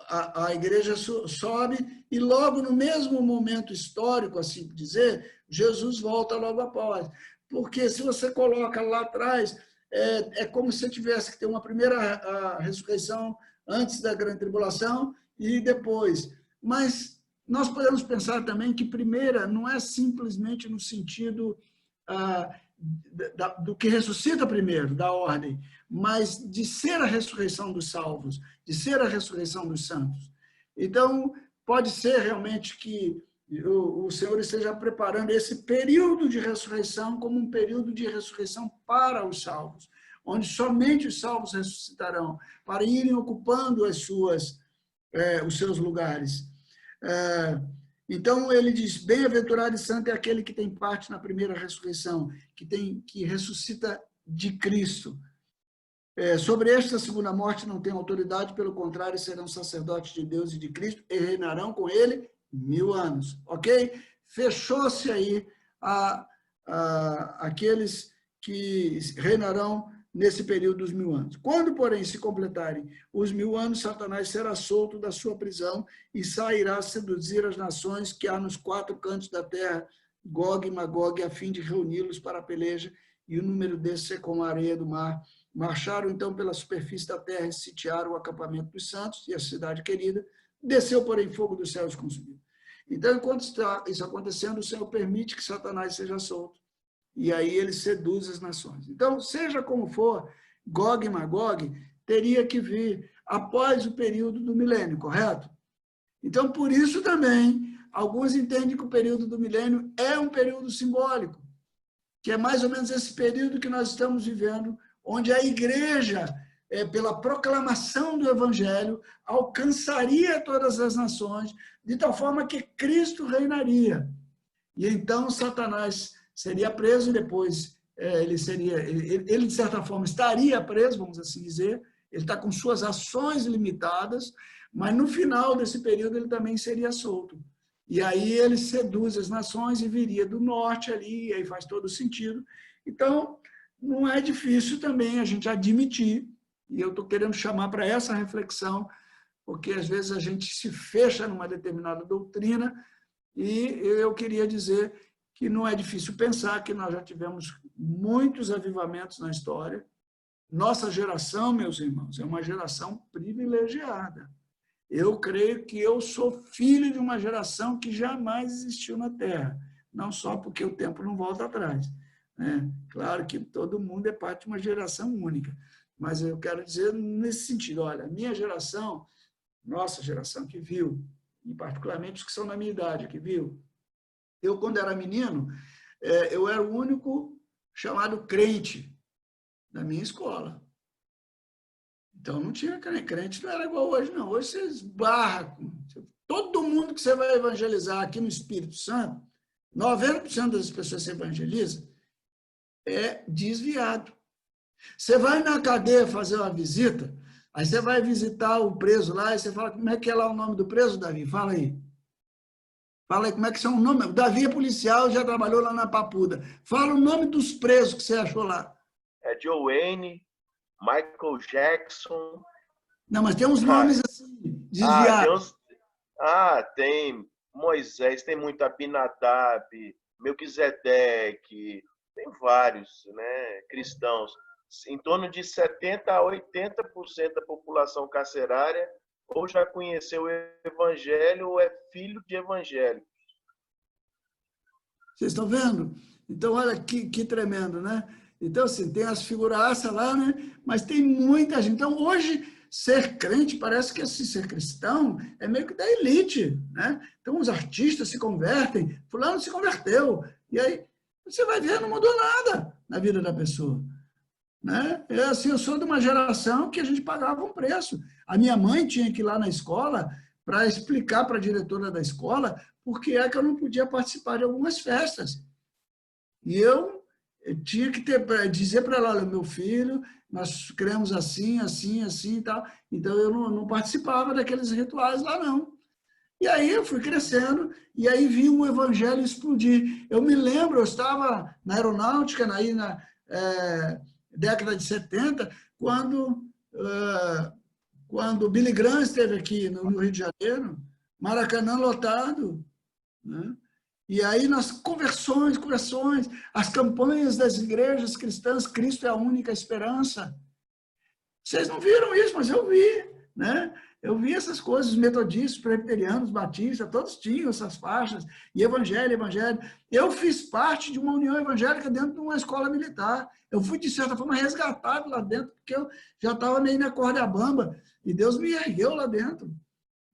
a igreja sobe e logo no mesmo momento histórico, assim dizer, Jesus volta logo após. Porque se você coloca lá atrás, é como se você tivesse que ter uma primeira ressurreição antes da grande tribulação e depois. Mas nós podemos pensar também que primeira não é simplesmente no sentido do que ressuscita primeiro, da ordem, mas de ser a ressurreição dos salvos, de ser a ressurreição dos santos. Então, pode ser realmente que o Senhor esteja preparando esse período de ressurreição como um período de ressurreição para os salvos, onde somente os salvos ressuscitarão, para irem ocupando os seus lugares. Então, ele diz, bem-aventurado e santo é aquele que tem parte na primeira ressurreição, que ressuscita de Cristo. Sobre esta segunda morte não tem autoridade, pelo contrário, serão sacerdotes de Deus e de Cristo e reinarão com ele 1000 anos, ok? Fechou-se aí aqueles que reinarão nesse período dos 1000 anos. Quando, porém, se completarem os 1000 anos, Satanás será solto da sua prisão e sairá a seduzir as nações que há nos 4 cantos da terra, Gog e Magog, a fim de reuni-los para a peleja, e o número desses é como a areia do mar. Marcharam, então, pela superfície da terra e sitiaram o acampamento dos santos e a cidade querida. Desceu, porém, fogo dos céus e consumiu. Então, enquanto está isso acontecendo, o Senhor permite que Satanás seja solto. E aí ele seduz as nações. Então, seja como for, Gog e Magog teria que vir após o período do milênio, correto? Então, por isso também, alguns entendem que o período do milênio é um período simbólico, que é mais ou menos esse período que nós estamos vivendo, onde a igreja, pela proclamação do evangelho, alcançaria todas as nações, de tal forma que Cristo reinaria. E então Satanás seria preso e depois ele de certa forma estaria preso, vamos assim dizer, ele está com suas ações limitadas, mas no final desse período ele também seria solto. E aí ele seduz as nações e viria do norte ali, e aí faz todo sentido. Então, não é difícil também a gente admitir, e eu estou querendo chamar para essa reflexão, porque às vezes a gente se fecha numa determinada doutrina, e eu queria dizer que não é difícil pensar que nós já tivemos muitos avivamentos na história. Nossa geração, meus irmãos, é uma geração privilegiada. Eu creio que eu sou filho de uma geração que jamais existiu na Terra, não só porque o tempo não volta atrás, né? Claro que todo mundo é parte de uma geração única, mas eu quero dizer nesse sentido, olha, a minha geração, nossa geração que viu, e particularmente os que são da minha idade, que viu, eu quando era menino, eu era o único chamado crente da minha escola. Então, não tinha crente, não era igual hoje, não. Hoje você esbarra. Todo mundo que você vai evangelizar aqui no Espírito Santo, 90% das pessoas que você evangeliza é desviado. Você vai na cadeia fazer uma visita, aí você vai visitar o preso lá, e você fala, como é que é lá o nome do preso, Davi? Fala aí. Fala aí, como é que são o nome? O Davi é policial, já trabalhou lá na Papuda. Fala o nome dos presos que você achou lá. É Joe Wayne, Michael Jackson. Não, mas tem uns nomes assim, desviados. Tem Moisés, tem muito Abinadab, Melquisedeque, tem vários, né, cristãos. Em torno de 70% a 80% da população carcerária ou já conheceu o evangelho ou é filho de evangélico. Vocês estão vendo? Então, olha que tremendo, né? Então, assim, tem as figuraças lá, né? Mas tem muita gente. Então, hoje, ser crente parece que assim, ser cristão é meio que da elite, né? Então, os artistas se convertem, fulano se converteu. E aí, você vai ver, não mudou nada na vida da pessoa. Né? Eu sou de uma geração que a gente pagava um preço. A minha mãe tinha que ir lá na escola para explicar para a diretora da escola por que é que eu não podia participar de algumas festas. E eu tinha que dizer para ela, olha, meu filho, nós cremos assim, assim, assim e tal. Então, eu não participava daqueles rituais lá, não. E aí eu fui crescendo, e aí vi o evangelho explodir. Eu me lembro, eu estava na aeronáutica, aí na década de 70, quando o Billy Graham esteve aqui no Rio de Janeiro, Maracanã lotado, né? E aí nas conversões, as campanhas das igrejas cristãs, Cristo é a única esperança. Vocês não viram isso, mas eu vi, né? Eu vi essas coisas, os metodistas, presbiterianos, batistas, todos tinham essas faixas, e evangelho. Eu fiz parte de uma união evangélica dentro de uma escola militar. Eu fui, de certa forma, resgatado lá dentro, porque eu já estava meio na corda bamba, e Deus me ergueu lá dentro,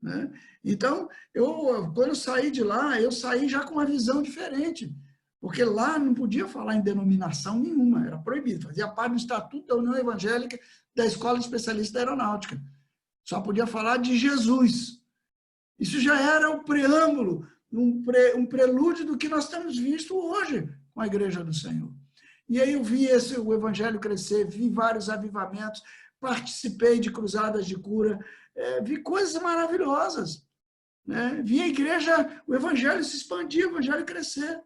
né? Então, quando eu saí de lá, eu saí já com uma visão diferente, porque lá não podia falar em denominação nenhuma, era proibido, fazia parte do Estatuto da União Evangélica da Escola de Especialistas da Aeronáutica. Só podia falar de Jesus. Isso já era o preâmbulo, um prelúdio do que nós temos visto hoje com a Igreja do Senhor. E aí eu vi o evangelho crescer, vi vários avivamentos, participei de cruzadas de cura, vi coisas maravilhosas. né? Via a igreja, o evangelho se expandir, o evangelho crescer.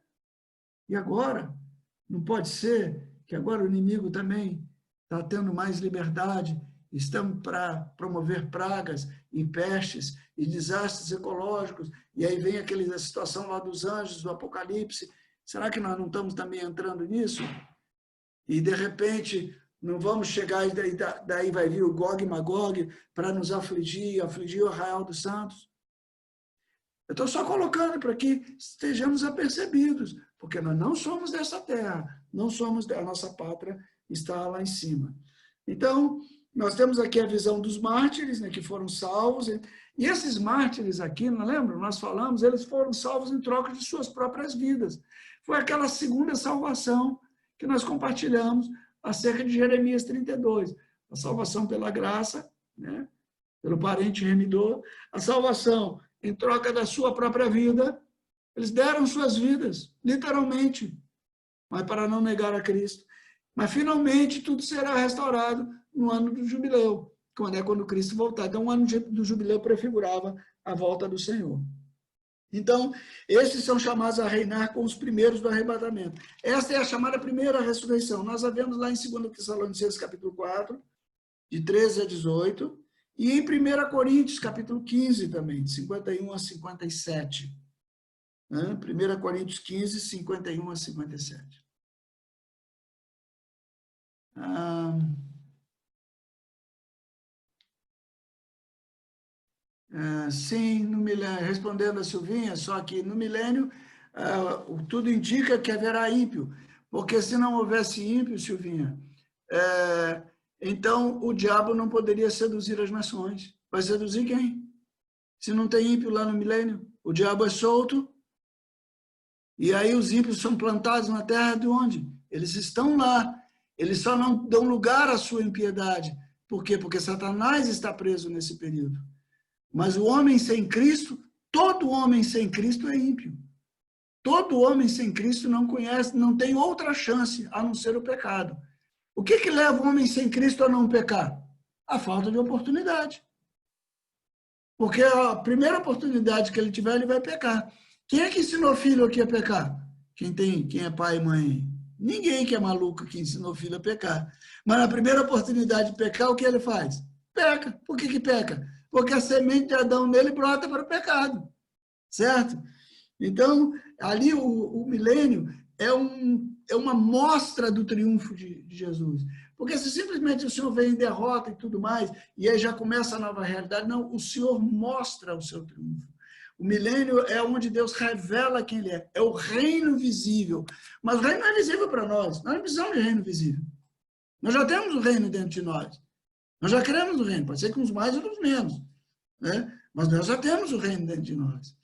E agora, não pode ser que agora o inimigo também está tendo mais liberdade, estamos para promover pragas e pestes e desastres ecológicos, e aí vem a situação lá dos anjos, do Apocalipse. Será que nós não estamos também entrando nisso? E, de repente, não vamos chegar, e daí vai vir o Gog e Magog para nos afligir o arraial dos santos? Eu estou só colocando para que estejamos apercebidos, porque nós não somos dessa terra, não somos, a nossa pátria está lá em cima. Então, nós temos aqui a visão dos mártires, né, que foram salvos, e esses mártires aqui, não lembra? Nós falamos, eles foram salvos em troca de suas próprias vidas. Foi aquela segunda salvação que nós compartilhamos acerca de Jeremias 32. A salvação pela graça, né, pelo parente remidor, a salvação em troca da sua própria vida. Eles deram suas vidas, literalmente, mas para não negar a Cristo. Mas, finalmente, tudo será restaurado no ano do jubileu, quando Cristo voltar. Então, o ano do jubileu prefigurava a volta do Senhor. Então, esses são chamados a reinar com os primeiros do arrebatamento. Esta é a chamada primeira ressurreição. Nós a vemos lá em 2 Tessalonicenses, capítulo 4, de 13 a 18, e em 1 Coríntios, capítulo 15 também, de 51 a 57. 1 Coríntios 15, 51 a 57. Sim, no milênio, respondendo a Silvinha, só que no milênio tudo indica que haverá ímpio, porque se não houvesse ímpio, Silvinha, então o diabo não poderia seduzir as nações. Vai seduzir quem? Se não tem ímpio lá no milênio, o diabo é solto, e aí os ímpios são plantados na terra de onde? Eles estão lá, eles só não dão lugar à sua impiedade. Por quê? Porque Satanás está preso nesse período. Mas o homem sem Cristo, todo homem sem Cristo é ímpio. Todo homem sem Cristo não conhece, não tem outra chance a não ser o pecado. O que leva o homem sem Cristo a não pecar? A falta de oportunidade. Porque a primeira oportunidade que ele tiver, ele vai pecar. Quem é que ensinou filho aqui a pecar? Quem é pai e mãe? Ninguém que é maluco que ensinou filho a pecar. Mas na primeira oportunidade de pecar, o que ele faz? Peca. Por que peca? Porque a semente de Adão nele brota para o pecado. Certo? Então, ali o milênio é uma mostra do triunfo de Jesus. Porque se simplesmente o Senhor vem em derrota e tudo mais, e aí já começa a nova realidade, não, o Senhor mostra o seu triunfo. O milênio é onde Deus revela quem Ele é o reino visível. Mas o reino não é visível para nós não precisamos de reino visível. Nós já temos o reino dentro de nós. Nós já queremos o reino, pode ser que uns mais e uns menos, né? Mas nós já temos o reino dentro de nós.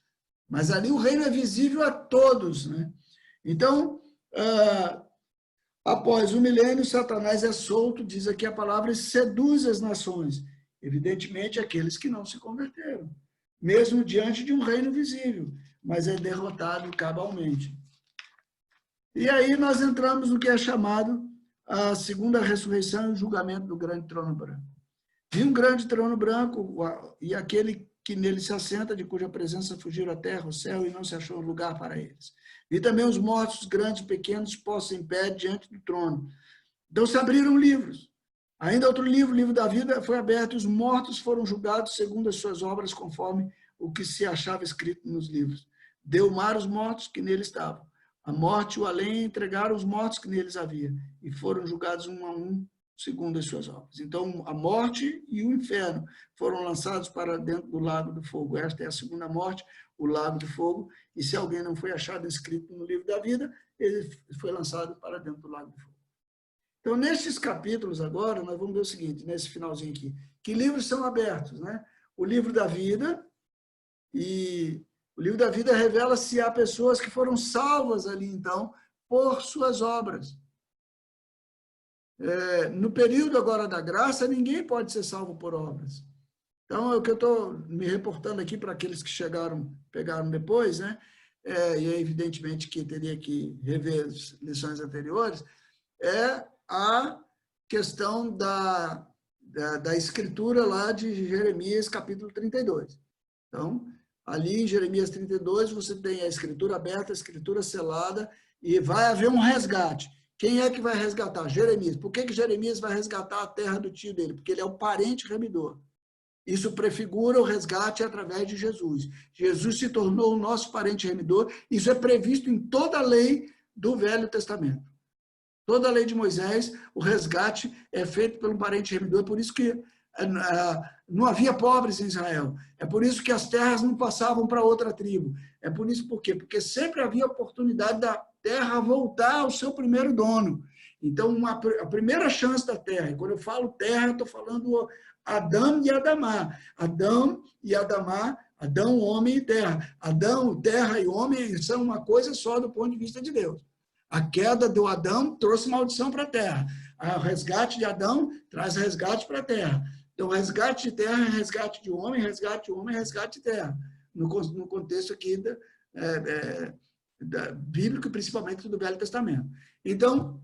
Mas ali o reino é visível a todos, né? Então, após o milênio, Satanás é solto, diz aqui a palavra, e seduz as nações. Evidentemente, aqueles que não se converteram, mesmo diante de um reino visível, mas é derrotado cabalmente. E aí nós entramos no que é chamado a segunda ressurreição e o julgamento do grande trono branco. Vi um grande trono branco e aquele que nele se assenta, de cuja presença fugiram a terra, o céu, e não se achou lugar para eles. Vi também os mortos, grandes e pequenos, postos em pé diante do trono. Então se abriram livros. Ainda outro livro, o livro da vida, foi aberto, e os mortos foram julgados segundo as suas obras, conforme o que se achava escrito nos livros. Deu o mar os mortos que nele estavam. A morte e o além entregaram os mortos que neles havia, e foram julgados um a um, segundo as suas obras. Então, a morte e o inferno foram lançados para dentro do lago do fogo. Esta é a segunda morte, o lago do fogo, e se alguém não foi achado escrito no livro da vida, ele foi lançado para dentro do lago do fogo. Então, nestes capítulos agora, nós vamos ver o seguinte, nesse finalzinho aqui, que livros são abertos, né? O livro da vida, e o livro da vida revela se há pessoas que foram salvas ali, então, por suas obras. No período agora da graça, ninguém pode ser salvo por obras. Então, é o que eu estou me reportando aqui para aqueles que pegaram depois, né? E evidentemente que teria que rever as lições anteriores, é a questão da escritura lá de Jeremias, capítulo 32. Então, Ali em Jeremias 32, você tem a escritura aberta, a escritura selada, e vai haver um resgate. Quem é que vai resgatar? Jeremias. Por que Jeremias vai resgatar a terra do tio dele? Porque ele é o parente remidor. Isso prefigura o resgate através de Jesus. Jesus se tornou o nosso parente remidor. Isso é previsto em toda a lei do Velho Testamento. Toda a lei de Moisés, o resgate é feito pelo parente remidor. É por isso que não havia pobres em Israel. É por isso que as terras não passavam para outra tribo. É por isso, por quê? Porque sempre havia oportunidade da terra voltar ao seu primeiro dono. Então, a primeira chance da terra, e quando eu falo terra, eu estou falando Adão e Adamá. Adão e Adamá, Adão, homem e terra. Adão, terra e homem são uma coisa só do ponto de vista de Deus. A queda do Adão trouxe maldição para a terra. O resgate de Adão traz resgate para a terra. Então, resgate de terra é resgate de homem, resgate de homem é resgate de terra. No contexto aqui bíblico, principalmente do Velho Testamento. Então,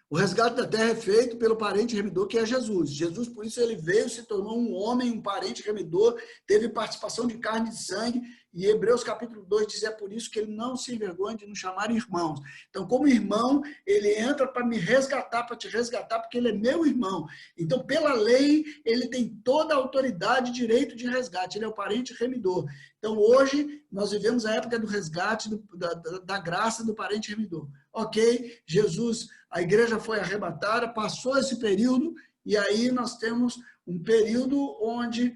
o resgate da terra é feito pelo parente remidor, que é Jesus. Jesus, por isso, ele veio, se tornou um homem, um parente remidor, teve participação de carne e de sangue, e Hebreus capítulo 2 diz, é por isso que ele não se envergonha de nos chamar irmãos. Então, como irmão, ele entra para me resgatar, para te resgatar, porque ele é meu irmão. Então, pela lei, ele tem toda a autoridade e direito de resgate, ele é o parente remidor. Então, hoje, nós vivemos a época do resgate, da graça do parente remidor. Ok, Jesus, a igreja foi arrebatada, passou esse período, e aí nós temos um período onde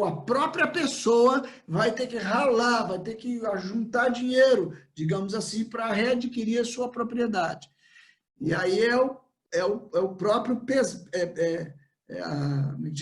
a própria pessoa vai ter que ralar, vai ter que juntar dinheiro, digamos assim, para readquirir a sua propriedade. E aí é o próprio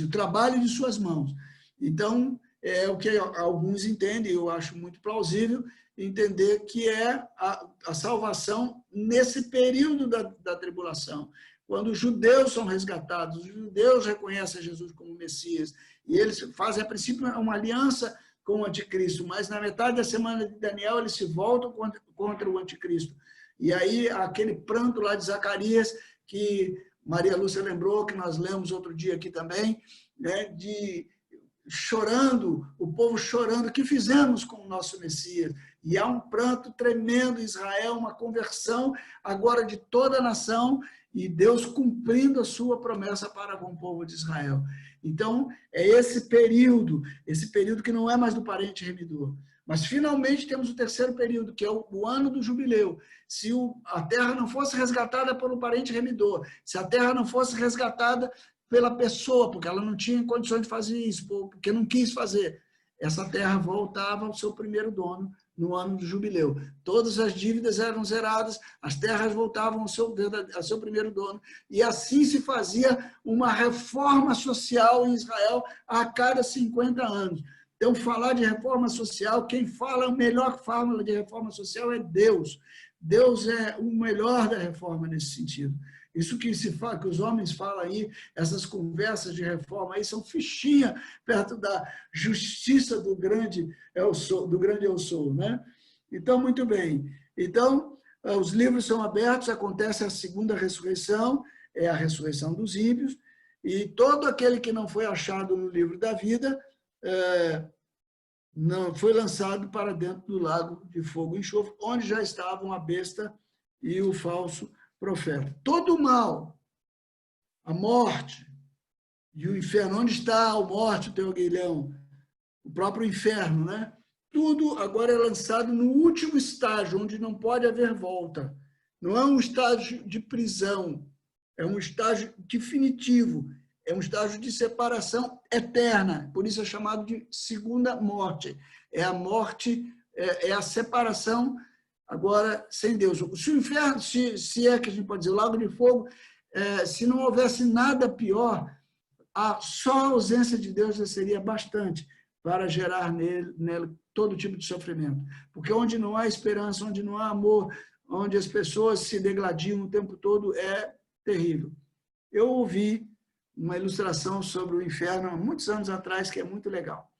o trabalho de suas mãos. Então, é o que alguns entendem, eu acho muito plausível, entender que é a salvação nesse período da tribulação. Quando os judeus são resgatados, os judeus reconhecem Jesus como Messias, e eles fazem, a princípio, uma aliança com o anticristo, mas na metade da semana de Daniel eles se voltam contra o anticristo. E aí, aquele pranto lá de Zacarias, que Maria Lúcia lembrou, que nós lemos outro dia aqui também, né, de chorando, o povo chorando, o que fizemos com o nosso Messias? E há um pranto tremendo em Israel, uma conversão agora de toda a nação, e Deus cumprindo a sua promessa para com o povo de Israel. Então, é esse período que não é mais do parente remidor. Mas, finalmente, temos o terceiro período, que é o ano do jubileu. Se a terra não fosse resgatada pelo parente remidor, se a terra não fosse resgatada pela pessoa, porque ela não tinha condições de fazer isso, porque não quis fazer, essa terra voltava ao seu primeiro dono no ano do jubileu. Todas as dívidas eram zeradas, as terras voltavam ao seu primeiro dono, e assim se fazia uma reforma social em Israel a cada 50 anos. Então, falar de reforma social, quem fala a melhor fórmula de reforma social é Deus. Deus é o melhor da reforma nesse sentido. Isso que se fala, que os homens falam aí, essas conversas de reforma aí são fichinha perto da justiça do grande eu sou, né? Então, muito bem. Então, os livros são abertos, acontece a segunda ressurreição, é a ressurreição dos ímpios, e todo aquele que não foi achado no livro da vida não foi lançado para dentro do lago de fogo e enxofre, onde já estavam a besta e o falso profeta. Todo o mal, a morte e o inferno, onde está a morte, o teu aguilhão? O próprio inferno, né? Tudo agora é lançado no último estágio, onde não pode haver volta. Não é um estágio de prisão, é um estágio definitivo, é um estágio de separação eterna, por isso é chamado de segunda morte. É a morte, é a separação agora sem Deus. Se o inferno, se é que a gente pode dizer, o lago de fogo, se não houvesse nada pior, só a ausência de Deus já seria bastante para gerar nele todo tipo de sofrimento. Porque onde não há esperança, onde não há amor, onde as pessoas se degladiam o tempo todo, é terrível. Eu ouvi uma ilustração sobre o inferno há muitos anos atrás, que é muito legal.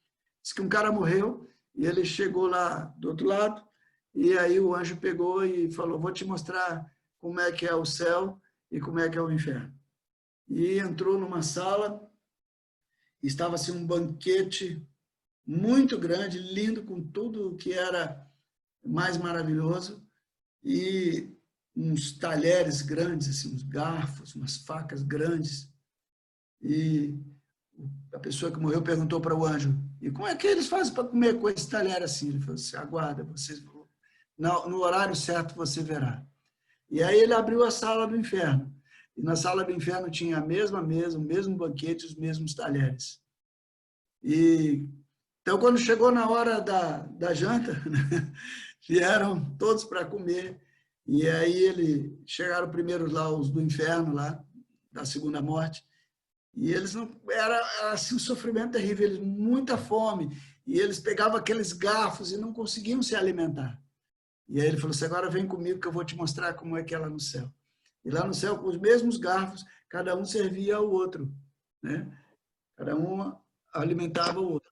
Diz que um cara morreu e ele chegou lá do outro lado, e aí o anjo pegou e falou, vou te mostrar como é que é o céu e como é que é o inferno. E entrou numa sala estava assim um banquete muito grande, lindo, com tudo que era mais maravilhoso, e uns talheres grandes, assim, uns garfos, umas facas grandes. E a pessoa que morreu perguntou para o anjo, e como é que eles fazem para comer com esse talher assim? Ele falou assim, aguarda, vocês, no horário certo você verá. E aí ele abriu a sala do inferno. E na sala do inferno tinha a mesma mesa, o mesmo banquete, os mesmos talheres. E então, quando chegou na hora da janta, né, vieram todos para comer. E aí chegaram primeiro lá os do inferno, lá, da segunda morte. E eles não... Era assim, um sofrimento terrível, eles, muita fome. E eles pegavam aqueles garfos e não conseguiam se alimentar. E aí ele falou assim, agora vem comigo que eu vou te mostrar como é que é lá no céu. E lá no céu, com os mesmos garfos, cada um servia ao outro, né? Cada um alimentava o outro.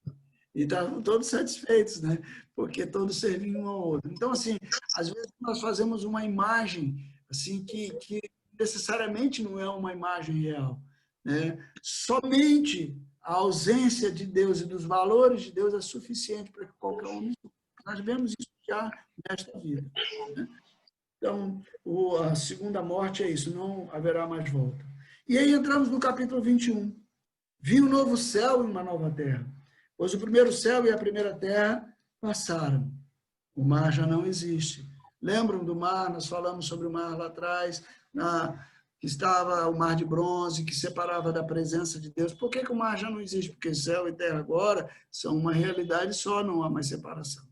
E estavam todos satisfeitos, né? Porque todos serviam um ao outro. Então, assim, às vezes nós fazemos uma imagem assim que necessariamente não é uma imagem real, né? Somente a ausência de Deus e dos valores de Deus é suficiente para que qualquer um... Nós vemos isso já nesta vida, né? Então, a segunda morte é isso, não haverá mais volta. E aí entramos no capítulo 21. Vi um novo céu e uma nova terra, pois o primeiro céu e a primeira terra passaram. O mar já não existe. Lembram do mar? Nós falamos sobre o mar lá atrás, que estava o mar de bronze, que separava da presença de Deus. Por que o mar já não existe? Porque céu e terra agora são uma realidade só, não há mais separação.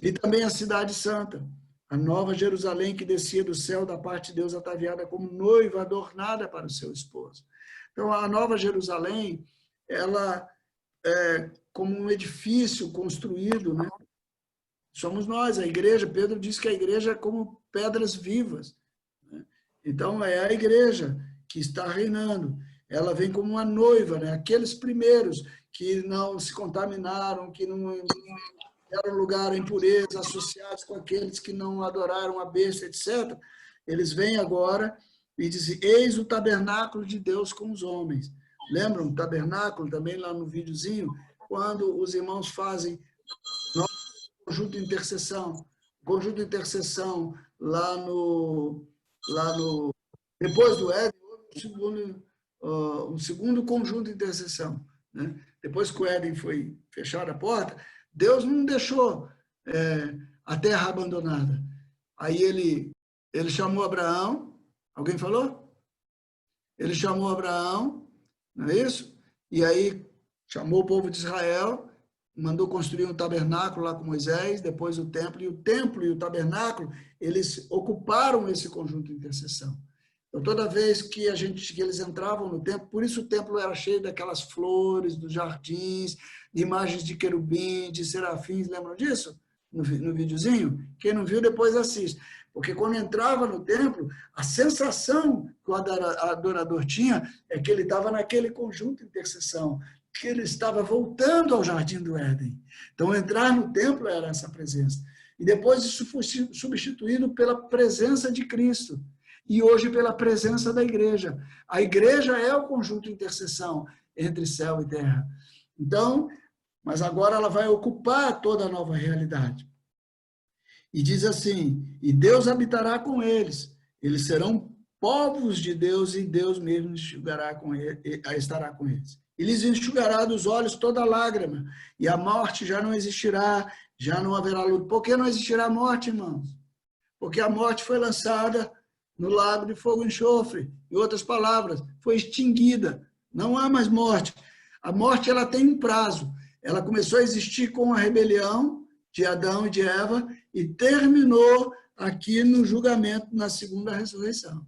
E também a cidade santa, a nova Jerusalém que descia do céu da parte de Deus, ataviada como noiva adornada para o seu esposo. Então, a nova Jerusalém, ela é como um edifício construído, né? Somos nós, a igreja. Pedro diz que a igreja é como pedras vivas, né? Então, é a igreja que está reinando. Ela vem como uma noiva, né? Aqueles primeiros que não se contaminaram, que não deram lugar à impureza, associados com aqueles que não adoraram a besta, etc. Eles vêm agora e dizem, eis o tabernáculo de Deus com os homens. Lembram o tabernáculo também lá no videozinho? Quando os irmãos fazem conjunto de intercessão. Conjunto de intercessão depois do Éden, um segundo conjunto de intercessão, né? Depois que o Éden foi fechada a porta, Deus não deixou a terra abandonada. Aí ele chamou Abraão, alguém falou? Ele chamou Abraão, não é isso? E aí chamou o povo de Israel, mandou construir um tabernáculo lá com Moisés, depois o templo e o tabernáculo, eles ocuparam esse conjunto de intercessão. Então, toda vez que eles entravam no templo, por isso o templo era cheio daquelas flores, dos jardins, de imagens de querubim, de serafins, lembram disso? No videozinho? Quem não viu, depois assiste. Porque quando entrava no templo, a sensação que o adorador tinha é que ele estava naquele conjunto de intercessão, que ele estava voltando ao Jardim do Éden. Então, entrar no templo era essa presença. E depois isso foi substituído pela presença de Cristo. E hoje pela presença da igreja. A igreja é o conjunto de intercessão entre céu e terra. Então, mas agora ela vai ocupar toda a nova realidade. E diz assim, e Deus habitará com eles. Eles serão povos de Deus e Deus mesmo estará com eles. E lhes enxugará dos olhos toda lágrima. E a morte já não existirá, já não haverá luto. Por que não existirá morte, irmãos? Porque a morte foi lançada no lago de fogo e enxofre. Em outras palavras, foi extinguida. Não há mais morte. A morte ela tem um prazo. Ela começou a existir com a rebelião de Adão e de Eva e terminou aqui no julgamento, na segunda ressurreição.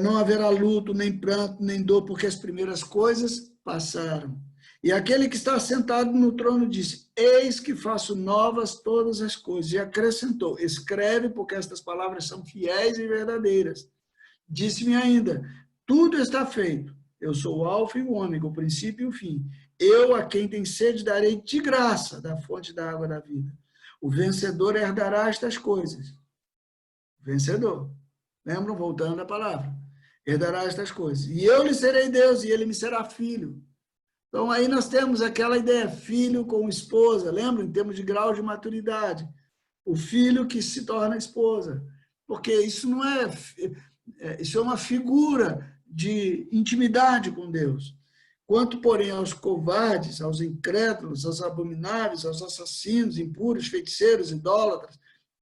Não haverá luto, nem pranto, nem dor, porque as primeiras coisas passaram. E aquele que está sentado no trono disse, eis que faço novas todas as coisas. E acrescentou, escreve, porque estas palavras são fiéis e verdadeiras. Disse-me ainda, tudo está feito. Eu sou o alfa e o ômega, o princípio e o fim. Eu, a quem tem sede, darei de graça da fonte da água da vida. O vencedor herdará estas coisas. Vencedor. Lembram? Voltando à palavra. herdará estas coisas. E eu lhe serei Deus, e ele me será filho. Então, aí nós temos aquela ideia, filho com esposa, lembra? Em termos de grau de maturidade. O filho que se torna esposa. Porque isso não é... Isso é uma figura de intimidade com Deus. Quanto, porém, aos covardes, aos incrédulos, aos abomináveis, aos assassinos, impuros, feiticeiros, idólatras,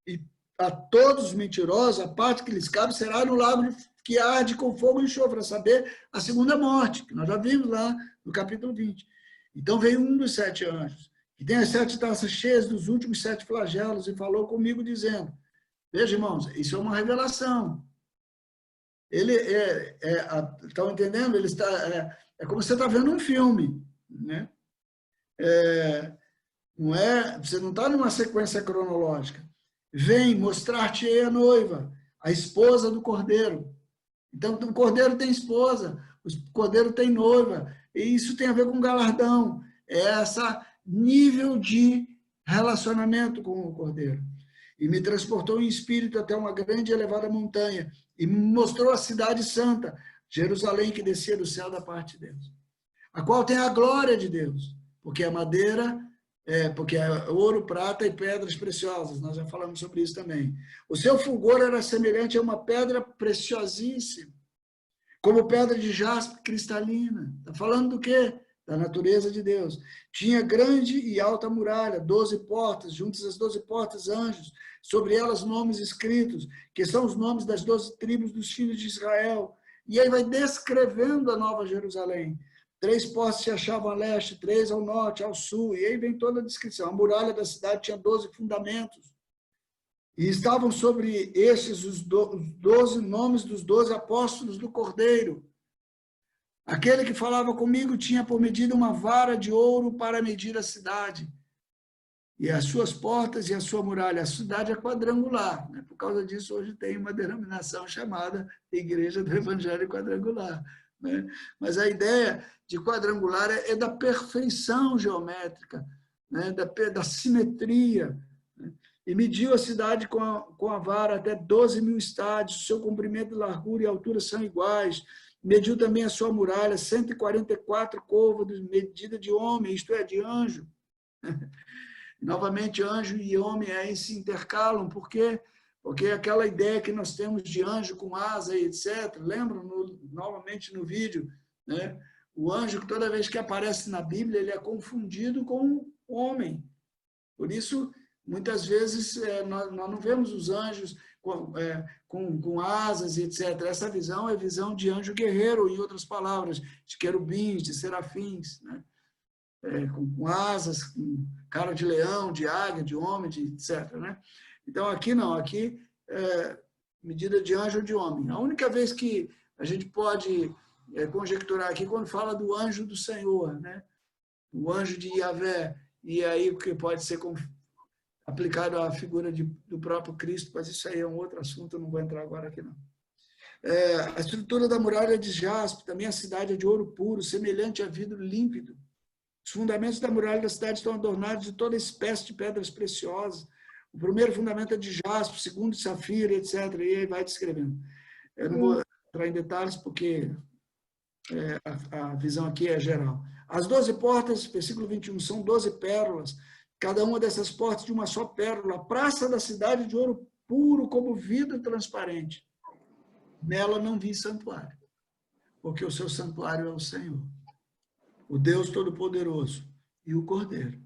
e a todos os mentirosos, a parte que lhes cabe será no lago que arde com fogo e enxofre, a saber, a segunda morte, que nós já vimos lá no capítulo 20. Então veio um dos 7 anjos, que tem as 7 taças cheias dos últimos 7 flagelos, e falou comigo, dizendo, veja, irmãos, isso é uma revelação. Ele estão entendendo? Ele está, é como você está vendo um filme, né? Você não está numa sequência cronológica. Vem mostrar-te a noiva, a esposa do cordeiro. Então, o cordeiro tem esposa, o cordeiro tem noiva, e isso tem a ver com galardão. É esse nível de relacionamento com o cordeiro. E me transportou em espírito até uma grande e elevada montanha, e me mostrou a cidade santa, Jerusalém, que descia do céu da parte de Deus, a qual tem a glória de Deus, porque é madeira, porque é ouro, prata e pedras preciosas, nós já falamos sobre isso também. O seu fulgor era semelhante a uma pedra preciosíssima, como pedra de jaspe cristalina. Está falando do quê? Da natureza de Deus. Tinha grande e alta muralha, 12 portas, juntas as 12 portas, anjos, sobre elas nomes escritos, que são os nomes das 12 tribos dos filhos de Israel. E aí vai descrevendo a Nova Jerusalém. 3 portas se achavam a leste, 3 ao norte, ao sul, e aí vem toda a descrição. A muralha da cidade tinha 12 fundamentos, e estavam sobre estes os 12 nomes dos 12 apóstolos do Cordeiro. Aquele que falava comigo tinha por medida uma vara de ouro para medir a cidade, e as suas portas e a sua muralha. A cidade é quadrangular, né? Por causa disso hoje tem uma denominação chamada Igreja do Evangelho Quadrangular, né? Mas a ideia de quadrangular é da perfeição geométrica, né? da simetria, né? E mediu a cidade com a vara até 12.000 estádios, o seu comprimento, largura e altura são iguais. Mediu também a sua muralha, 144 côvados, medida de homem, isto é, de anjo. Novamente, anjo e homem aí se intercalam, por quê? Porque aquela ideia que nós temos de anjo com asa e etc., lembram novamente no vídeo, né? O anjo, que toda vez que aparece na Bíblia, ele é confundido com o homem. Por isso, muitas vezes, nós não vemos os anjos com asas e etc. Essa visão é visão de anjo guerreiro, em outras palavras, de querubins, de serafins, né? Com asas, com cara de leão, de águia, de homem, de etc. Né? Então, aqui não, aqui medida de anjo ou de homem. A única vez que a gente pode conjecturar aqui, quando fala do anjo do Senhor, né? O anjo de Yahvé, e aí o que pode ser aplicado à figura do próprio Cristo, mas isso aí é um outro assunto, eu não vou entrar agora aqui não. A estrutura da muralha é de jaspe, também a cidade é de ouro puro, semelhante a vidro límpido. Os fundamentos da muralha da cidade estão adornados de toda espécie de pedras preciosas. O primeiro fundamento é de jaspe, o segundo de safira, etc. E aí vai descrevendo. Eu não vou entrar em detalhes, porque a visão aqui é geral. As 12 portas, versículo 21, são 12 pérolas, cada uma dessas portas de uma só pérola. A praça da cidade de ouro puro, como vidro transparente. Nela não vi santuário, porque o seu santuário é o Senhor, o Deus Todo-Poderoso e o Cordeiro.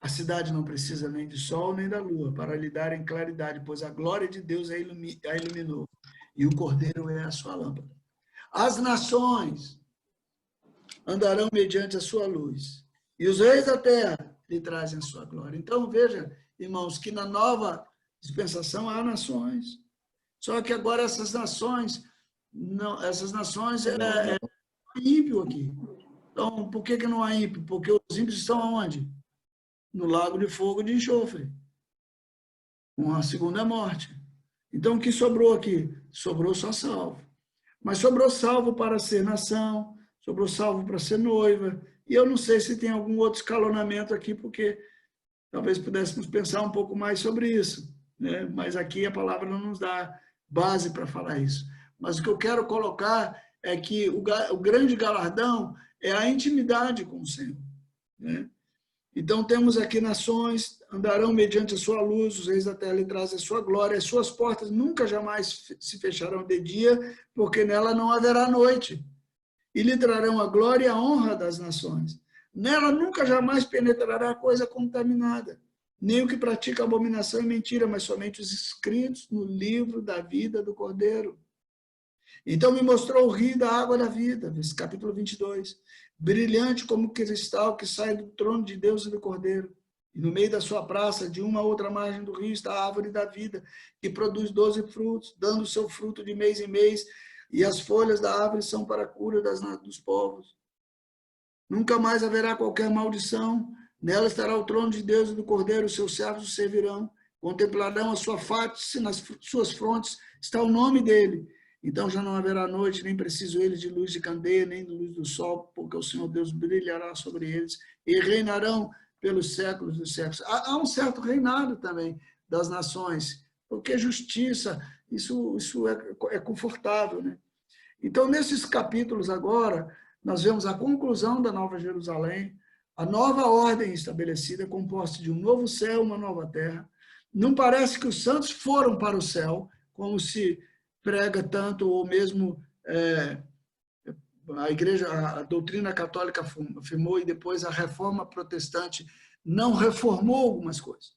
A cidade não precisa nem de sol nem da lua para lhe darem claridade, pois a glória de Deus a iluminou, e o Cordeiro é a sua lâmpada. As nações andarão mediante a sua luz, e os reis da terra lhe trazem a sua glória. Então, veja, irmãos, que na nova dispensação há nações, só que agora essas nações é ímpio aqui. Então, por que não há ímpio? Porque os ímpios estão aonde? No lago de fogo e de enxofre, com a segunda morte. Então, o que sobrou aqui? Sobrou só salvo. Mas sobrou salvo para ser nação, sobrou salvo para ser noiva, e eu não sei se tem algum outro escalonamento aqui, porque talvez pudéssemos pensar um pouco mais sobre isso, né? Mas aqui a palavra não nos dá base para falar isso. mas o que eu quero colocar é que o grande galardão é a intimidade com o Senhor, né? Então, temos aqui nações, andarão mediante a sua luz, os reis da terra lhe trazem a sua glória, as suas portas nunca jamais se fecharão de dia, porque nela não haverá noite. E lhe trarão a glória e a honra das nações. Nela nunca jamais penetrará coisa contaminada, nem o que pratica abominação e mentira, mas somente os escritos no livro da vida do Cordeiro. Então me mostrou o rio da água da vida, capítulo 22, brilhante como cristal que sai do trono de Deus e do Cordeiro. E no meio da sua praça, de uma a outra margem do rio, está a árvore da vida, que produz 12 frutos, dando o seu fruto de mês em mês, e as folhas da árvore são para a cura dos povos. Nunca mais haverá qualquer maldição. Nela estará o trono de Deus e do Cordeiro, os seus servos o servirão. Contemplarão a sua face, nas suas frontes está o nome dele. Então já não haverá noite, nem preciso eles de luz de candeia, nem de luz do sol, porque o Senhor Deus brilhará sobre eles e reinarão pelos séculos dos séculos. Há um certo reinado também das nações, porque justiça, isso é confortável, né? Então, nesses capítulos agora, nós vemos a conclusão da Nova Jerusalém, a nova ordem estabelecida, composta de um novo céu, uma nova terra. Não parece que os santos foram para o céu, como se prega tanto, ou mesmo a igreja, a doutrina católica afirmou, e depois a reforma protestante não reformou algumas coisas.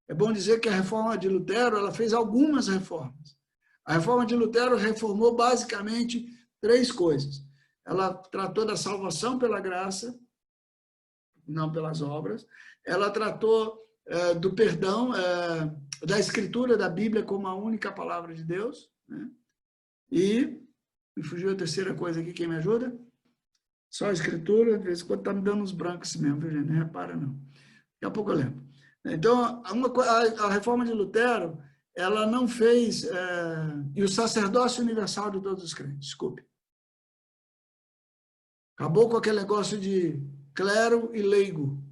É bom dizer que a reforma de Lutero, ela fez algumas reformas. A reforma de Lutero reformou basicamente 3 coisas. Ela tratou da salvação pela graça, não pelas obras. Ela tratou do perdão, da escritura da Bíblia como a única palavra de Deus, né? E me fugiu a terceira coisa aqui, quem me ajuda? Só a escritura, de vez em quando está me dando uns brancos mesmo, viu, gente? Não repara, não. Daqui a pouco eu lembro. Então, a reforma de Lutero, ela não fez... e o sacerdócio universal de todos os crentes, desculpe. Acabou com aquele negócio de clero e leigo.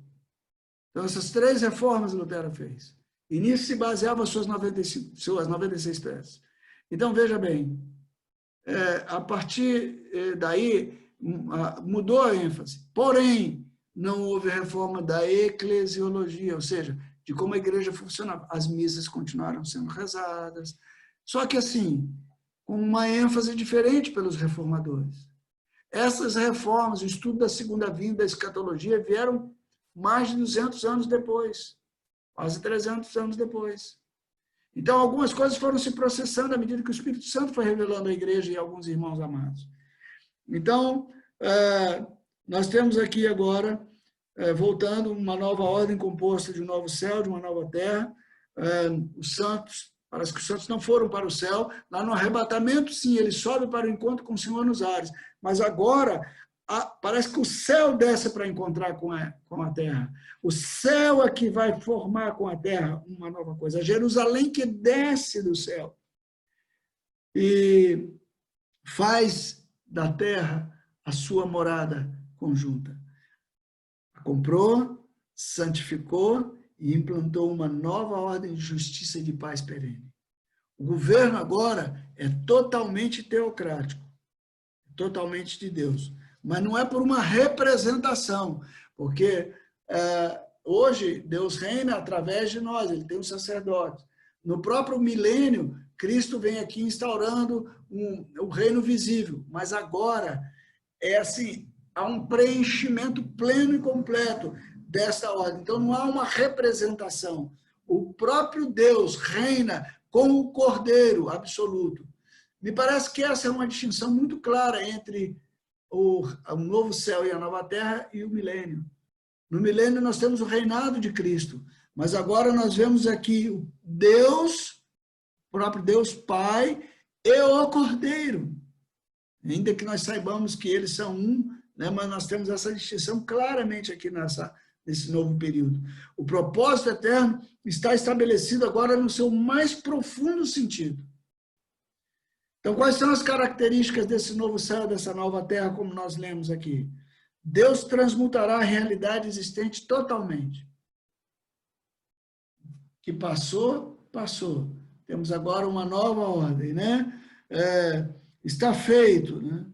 Então, essas 3 reformas Lutero fez. E nisso se baseavam suas 96 teses. Então, veja bem, a partir daí, mudou a ênfase. Porém, não houve reforma da eclesiologia, ou seja, de como a igreja funcionava. As missas continuaram sendo rezadas, só que assim, com uma ênfase diferente pelos reformadores. Essas reformas, o estudo da segunda vinda, da escatologia, vieram mais de 200 anos depois, quase 300 anos depois. Então, algumas coisas foram se processando à medida que o Espírito Santo foi revelando à igreja e a alguns irmãos amados. Então, nós temos aqui agora, voltando, uma nova ordem composta de um novo céu, de uma nova terra. Os santos, parece que os santos não foram para o céu. Lá no arrebatamento, sim, ele sobe para o encontro com o Senhor nos ares. Mas agora, parece que o céu desce para encontrar com a terra. O céu é que vai formar com a terra uma nova coisa. A Jerusalém que desce do céu e faz da terra a sua morada conjunta. A comprou, santificou e implantou uma nova ordem de justiça e de paz perene. O governo agora é totalmente teocrático, totalmente de Deus. Mas não é por uma representação, porque hoje Deus reina através de nós, ele tem um sacerdote. No próprio milênio, Cristo vem aqui instaurando o reino visível, mas agora assim, há um preenchimento pleno e completo desta ordem. Então não há uma representação. O próprio Deus reina com o Cordeiro absoluto. Me parece que essa é uma distinção muito clara entre o novo céu e a nova terra e o milênio. No milênio nós temos o reinado de Cristo, mas agora nós vemos aqui o Deus, o próprio Deus Pai e o Cordeiro. Ainda que nós saibamos que eles são um, né, mas nós temos essa distinção claramente aqui nesse novo período. O propósito eterno está estabelecido agora no seu mais profundo sentido. Então, quais são as características desse novo céu, dessa nova terra, como nós lemos aqui? Deus transmutará a realidade existente totalmente. Que passou, passou. Temos agora uma nova ordem, né? Está feito, né?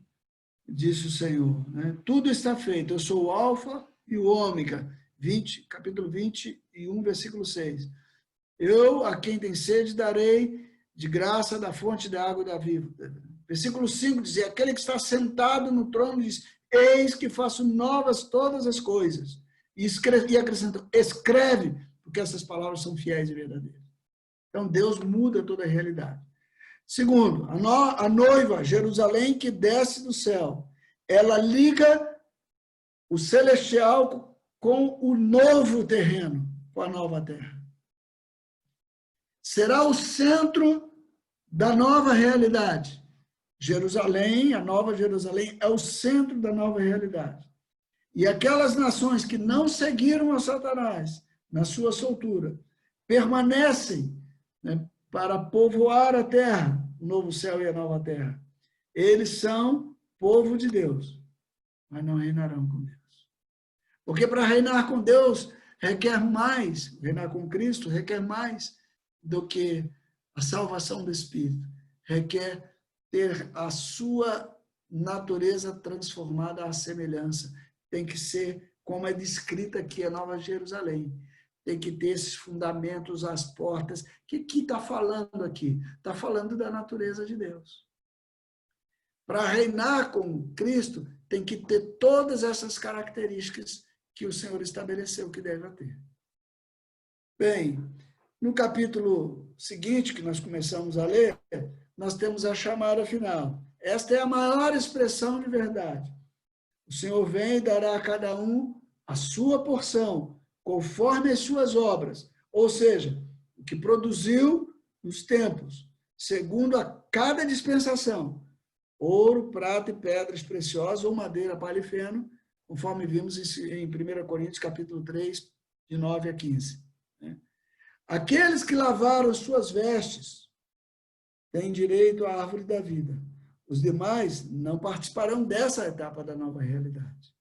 Disse o Senhor. Né? Tudo está feito. Eu sou o Alfa e o Ômega. Capítulo 21, versículo 6. Eu, a quem tem sede, darei de graça da fonte da água da vida. Versículo 5 diz, aquele que está sentado no trono diz, eis que faço novas todas as coisas. E acrescentou, escreve, porque essas palavras são fiéis e verdadeiras. Então, Deus muda toda a realidade. Segundo, a noiva, Jerusalém, que desce do céu, ela liga o celestial com o novo terreno, com a nova terra. Será o centro da nova realidade. Jerusalém, a nova Jerusalém, é o centro da nova realidade. E aquelas nações que não seguiram a Satanás na sua soltura, permanecem, né, para povoar a terra, o novo céu e a nova terra. Eles são povo de Deus, mas não reinarão com Deus. Porque para reinar com Deus requer mais, reinar com Cristo requer mais do que a salvação do Espírito. Requer ter a sua natureza transformada à semelhança. Tem que ser, como é descrita aqui, a Nova Jerusalém. Tem que ter esses fundamentos, as portas. O que está falando aqui? Está falando da natureza de Deus. Para reinar com Cristo, tem que ter todas essas características que o Senhor estabeleceu que deve ter. Bem, no capítulo seguinte, que nós começamos a ler, nós temos a chamada final. Esta é a maior expressão de verdade. O Senhor vem e dará a cada um a sua porção, conforme as suas obras, ou seja, o que produziu nos tempos, segundo a cada dispensação, ouro, prata e pedras preciosas, ou madeira, palha e feno, conforme vimos em 1 Coríntios, capítulo 3, de 9 a 15. Aqueles que lavaram as suas vestes têm direito à árvore da vida. Os demais não participarão dessa etapa da nova realidade.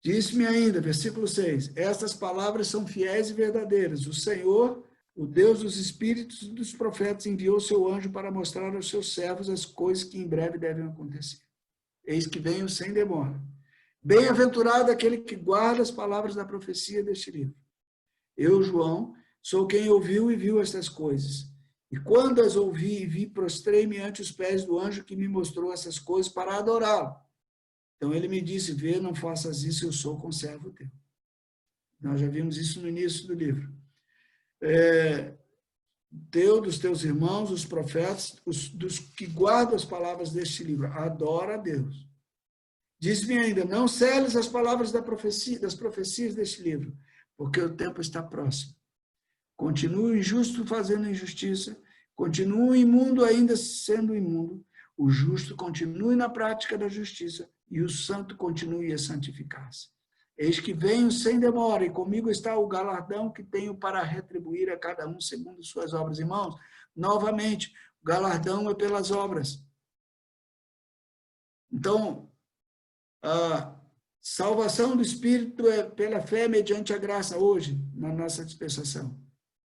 Disse-me ainda, versículo 6, estas palavras são fiéis e verdadeiras. O Senhor, o Deus dos espíritos e dos profetas, enviou seu anjo para mostrar aos seus servos as coisas que em breve devem acontecer. Eis que venho sem demora. Bem-aventurado aquele que guarda as palavras da profecia deste livro. Eu, João, sou quem ouviu e viu estas coisas. E quando as ouvi e vi, prostrei-me ante os pés do anjo que me mostrou essas coisas para adorá-lo. Então ele me disse, vê, não faças isso, eu sou conservo teu. Nós já vimos isso no início do livro. Dos teus irmãos, os profetas, dos que guardam as palavras deste livro, adora a Deus. Diz-me ainda, não celes as palavras das profecias deste livro, porque o tempo está próximo. Continua o injusto fazendo injustiça, continua o imundo ainda sendo imundo, o justo continue na prática da justiça e o santo continue a santificar-se. Eis que venho sem demora e comigo está o galardão que tenho para retribuir a cada um segundo suas obras. Irmãos, novamente, o galardão é pelas obras. Então, a salvação do Espírito é pela fé mediante a graça hoje, na nossa dispensação.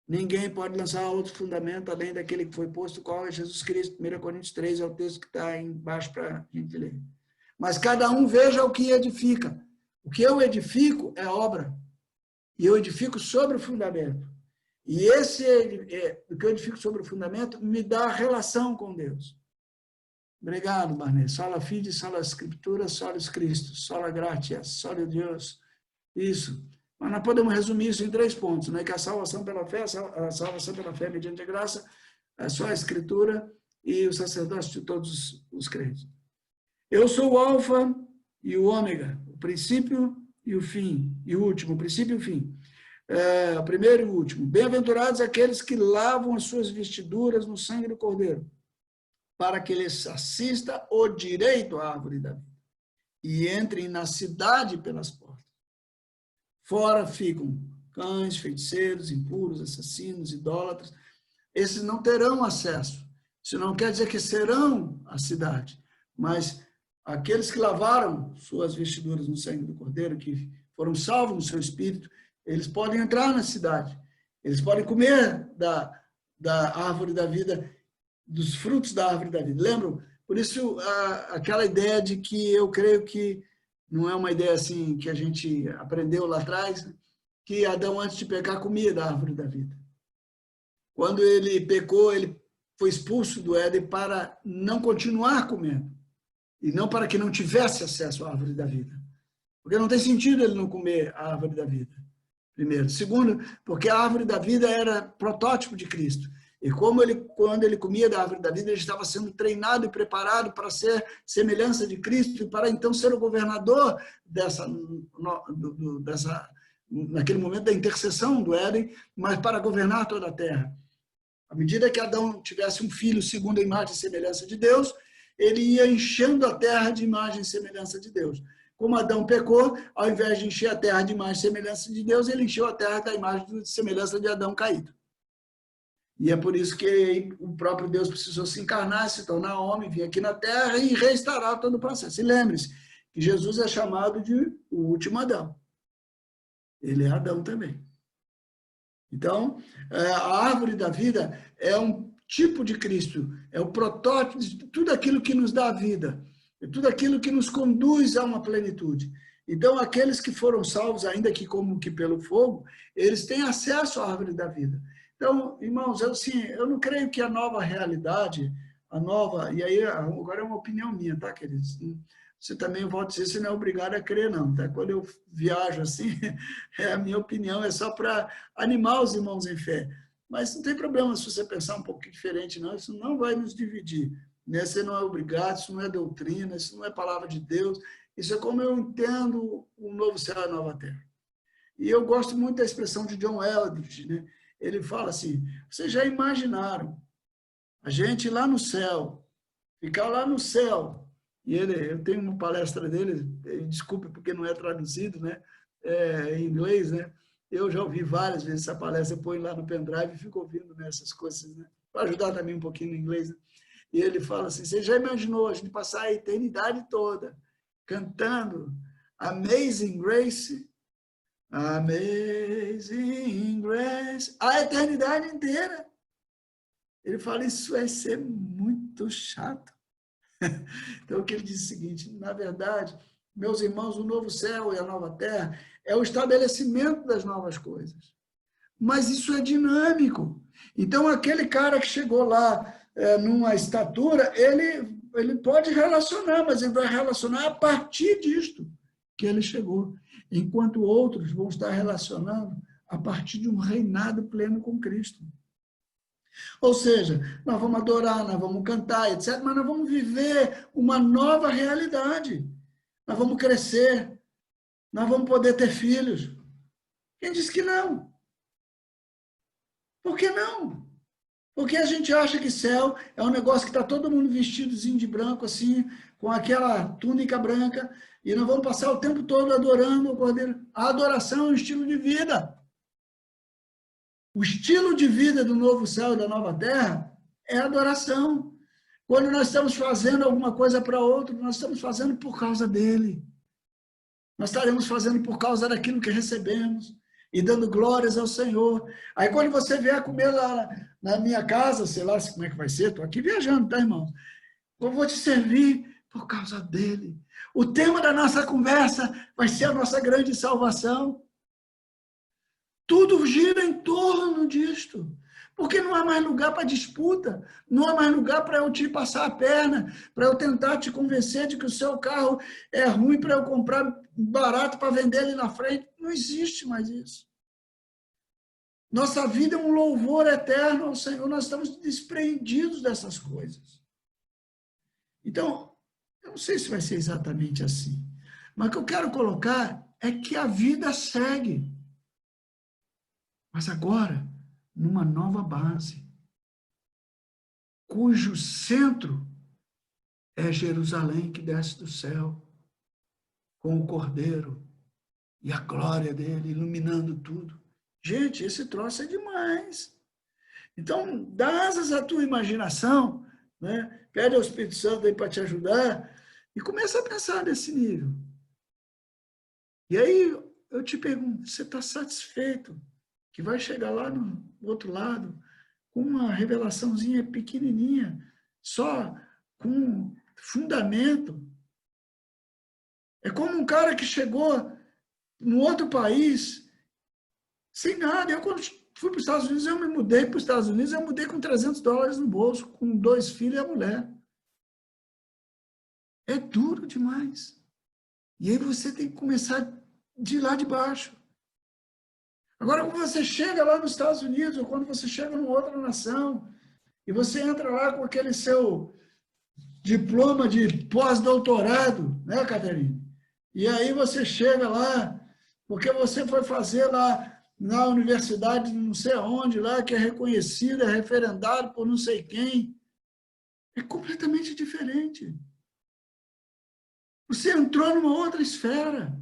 Ninguém pode lançar outro fundamento além daquele que foi posto, qual é Jesus Cristo. 1 Coríntios 3 é o texto que está embaixo para a gente ler. Mas cada um veja o que edifica. O que eu edifico é obra. E eu edifico sobre o fundamento. E o que eu edifico sobre o fundamento me dá relação com Deus. Obrigado, Barney. Sola fide, sola escritura, solis Cristo, sola gratia, sola Deus. Isso. Mas nós podemos resumir isso em 3 pontos, né? Que a salvação pela fé mediante a graça, é só a escritura e o sacerdócio de todos os crentes. Eu sou o alfa e o ômega, o princípio e o fim, e o último, o princípio e o fim. O primeiro e o último. Bem-aventurados aqueles que lavam as suas vestiduras no sangue do Cordeiro, para que lhes assista o direito à árvore da vida, e entrem na cidade pelas portas. Fora ficam cães, feiticeiros, impuros, assassinos, idólatras. Esses não terão acesso. Isso não quer dizer que serão a cidade, mas aqueles que lavaram suas vestiduras no sangue do Cordeiro, que foram salvos no seu espírito, eles podem entrar na cidade. Eles podem comer da árvore da vida dos frutos da árvore da vida. Lembram? Por isso, aquela ideia de que eu creio que não é uma ideia assim que a gente aprendeu lá atrás, que Adão, antes de pecar, comia da árvore da vida. Quando ele pecou, ele foi expulso do Éden para não continuar comendo, e não para que não tivesse acesso à árvore da vida. Porque não tem sentido ele não comer a árvore da vida, primeiro. Segundo, porque a árvore da vida era protótipo de Cristo. E quando ele comia da árvore da vida, ele estava sendo treinado e preparado para ser semelhança de Cristo e para então ser o governador naquele momento da intercessão do Éden, mas para governar toda a terra. À medida que Adão tivesse um filho segundo a imagem e semelhança de Deus, ele ia enchendo a terra de imagem e semelhança de Deus. Como Adão pecou, ao invés de encher a terra de imagem e semelhança de Deus, ele encheu a terra da imagem e semelhança de Adão caído. E é por isso que o próprio Deus precisou se encarnar, se tornar homem, vir aqui na terra e restaurar todo o processo. E lembre-se que Jesus é chamado de o último Adão. Ele é Adão também. Então, a árvore da vida é um tipo de Cristo, é o protótipo de tudo aquilo que nos dá vida, é tudo aquilo que nos conduz a uma plenitude. Então, aqueles que foram salvos, ainda que como que pelo fogo, eles têm acesso à árvore da vida. Então, irmãos, eu não creio que a nova realidade, e aí agora é uma opinião minha, tá, queridos? Você também, eu volto a dizer, você não é obrigado a crer, não, tá? Quando eu viajo assim, a minha opinião é só para animar os irmãos em fé. Mas não tem problema se você pensar um pouco diferente, não, isso não vai nos dividir, né? Você não é obrigado, isso não é doutrina, isso não é palavra de Deus, isso é como eu entendo o novo céu e a nova terra. E eu gosto muito da expressão de John Eldridge, né? Ele fala assim, vocês já imaginaram a gente lá no céu, ficar lá no céu, e eu tenho uma palestra dele, desculpe porque não é traduzido, né, em inglês, né, eu já ouvi várias vezes essa palestra, eu ponho lá no pendrive e fico ouvindo nessas coisas, né, para ajudar também um pouquinho no inglês, né? E ele fala assim, você já imaginou a gente passar a eternidade toda cantando Amazing Grace, Amazing Grace, a eternidade inteira. Ele fala, isso vai ser muito chato. Então, o que ele diz é o seguinte, na verdade, meus irmãos, o novo céu e a nova terra é o estabelecimento das novas coisas. Mas isso é dinâmico. Então, aquele cara que chegou lá numa estatura, ele pode relacionar, mas ele vai relacionar a partir disto que ele chegou. Enquanto outros vão estar relacionando a partir de um reinado pleno com Cristo. Ou seja, nós vamos adorar, nós vamos cantar, etc., mas nós vamos viver uma nova realidade. Nós vamos crescer, nós vamos poder ter filhos. Quem disse que não? Por que não? Porque a gente acha que céu é um negócio que está todo mundo vestidozinho de branco, assim, com aquela túnica branca, e nós vamos passar o tempo todo adorando o Cordeiro. A adoração é um estilo de vida. O estilo de vida do novo céu e da nova terra é a adoração. Quando nós estamos fazendo alguma coisa para outro, nós estamos fazendo por causa dele. Nós estaremos fazendo por causa daquilo que recebemos e dando glórias ao Senhor. Aí quando você vier comer lá na minha casa, sei lá como é que vai ser, estou aqui viajando, tá, irmão? Eu vou te servir por causa dele. O tema da nossa conversa vai ser a nossa grande salvação. Tudo gira em torno disto. Porque não há mais lugar para disputa, não há mais lugar para eu te passar a perna, para eu tentar te convencer de que o seu carro é ruim para eu comprar barato para vender ali na frente. Não existe mais isso. Nossa vida é um louvor eterno ao Senhor, nós estamos desprendidos dessas coisas. Então, eu não sei se vai ser exatamente assim, mas o que eu quero colocar é que a vida segue. Mas agora, numa nova base, cujo centro é Jerusalém que desce do céu, com o Cordeiro e a glória dele iluminando tudo. Gente, esse troço é demais. Então, dá asas à tua imaginação, né? Pede ao Espírito Santo aí para te ajudar e começa a pensar nesse nível. E aí eu te pergunto, você está satisfeito que vai chegar lá no outro lado com uma revelaçãozinha pequenininha, só com fundamento. É como um cara que chegou no outro país sem nada. Eu, quando fui para os Estados Unidos, eu me mudei para os Estados Unidos, eu mudei com $300 no bolso, com 2 filhos e a mulher. É duro demais. E aí você tem que começar de lá de baixo. Agora, quando você chega lá nos Estados Unidos, ou quando você chega numa outra nação, e você entra lá com aquele seu diploma de pós-doutorado, né, Catarina? E aí você chega lá, porque você foi fazer lá na universidade não sei aonde, lá, que é reconhecida, é referendado por não sei quem. É completamente diferente. Você entrou numa outra esfera.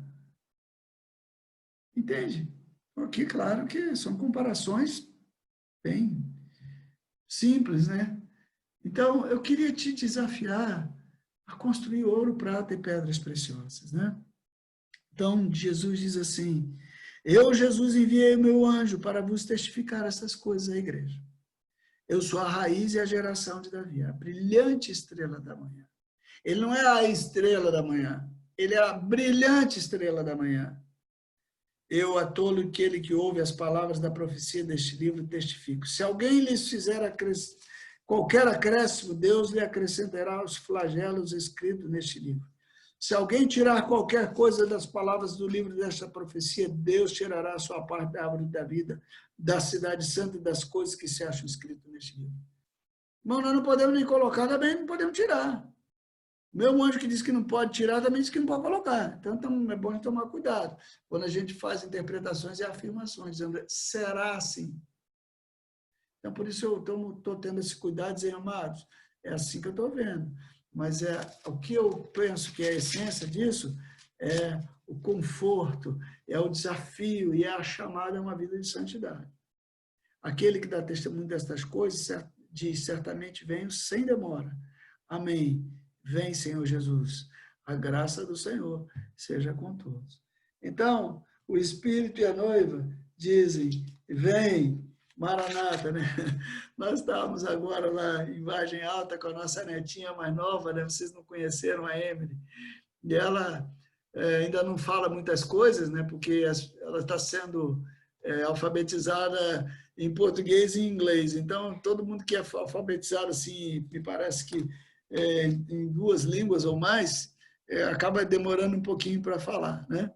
Entende? Aqui, claro que são comparações bem simples, né? Então, eu queria te desafiar a construir ouro, prata e pedras preciosas, né? Então, Jesus diz assim: eu, Jesus, enviei o meu anjo para vos testificar essas coisas à igreja. Eu sou a raiz e a geração de Davi, a brilhante estrela da manhã. Ele não é a estrela da manhã, ele é a brilhante estrela da manhã. Eu, a tolo aquele que ouve as palavras da profecia deste livro, testifico. Se alguém lhes fizer qualquer acréscimo, Deus lhe acrescentará os flagelos escritos neste livro. Se alguém tirar qualquer coisa das palavras do livro desta profecia, Deus tirará a sua parte da árvore da vida, da cidade santa e das coisas que se acham escritas neste livro. Irmão, nós não podemos nem colocar, também não podemos tirar. Meu anjo que diz que não pode tirar, também diz que não pode colocar. Então, é bom tomar cuidado quando a gente faz interpretações e afirmações, dizendo, será assim? Então, por isso eu estou tendo esse cuidado, dizendo, amados, é assim que eu estou vendo. Mas o que eu penso que é a essência disso é o conforto, é o desafio e é a chamada a uma vida de santidade. Aquele que dá testemunho destas coisas diz, certamente venho sem demora. Amém. Vem, Senhor Jesus, a graça do Senhor seja com todos. Então, o Espírito e a noiva dizem, vem, Maranata, né? Nós estávamos agora lá em Vargem Alta com a nossa netinha mais nova, né? Vocês não conheceram a Emily, e ela ainda não fala muitas coisas, né? Porque ela está sendo alfabetizada em português e em inglês. Então, todo mundo que é alfabetizado, assim, me parece que em 2 línguas ou mais, acaba demorando um pouquinho para falar, né?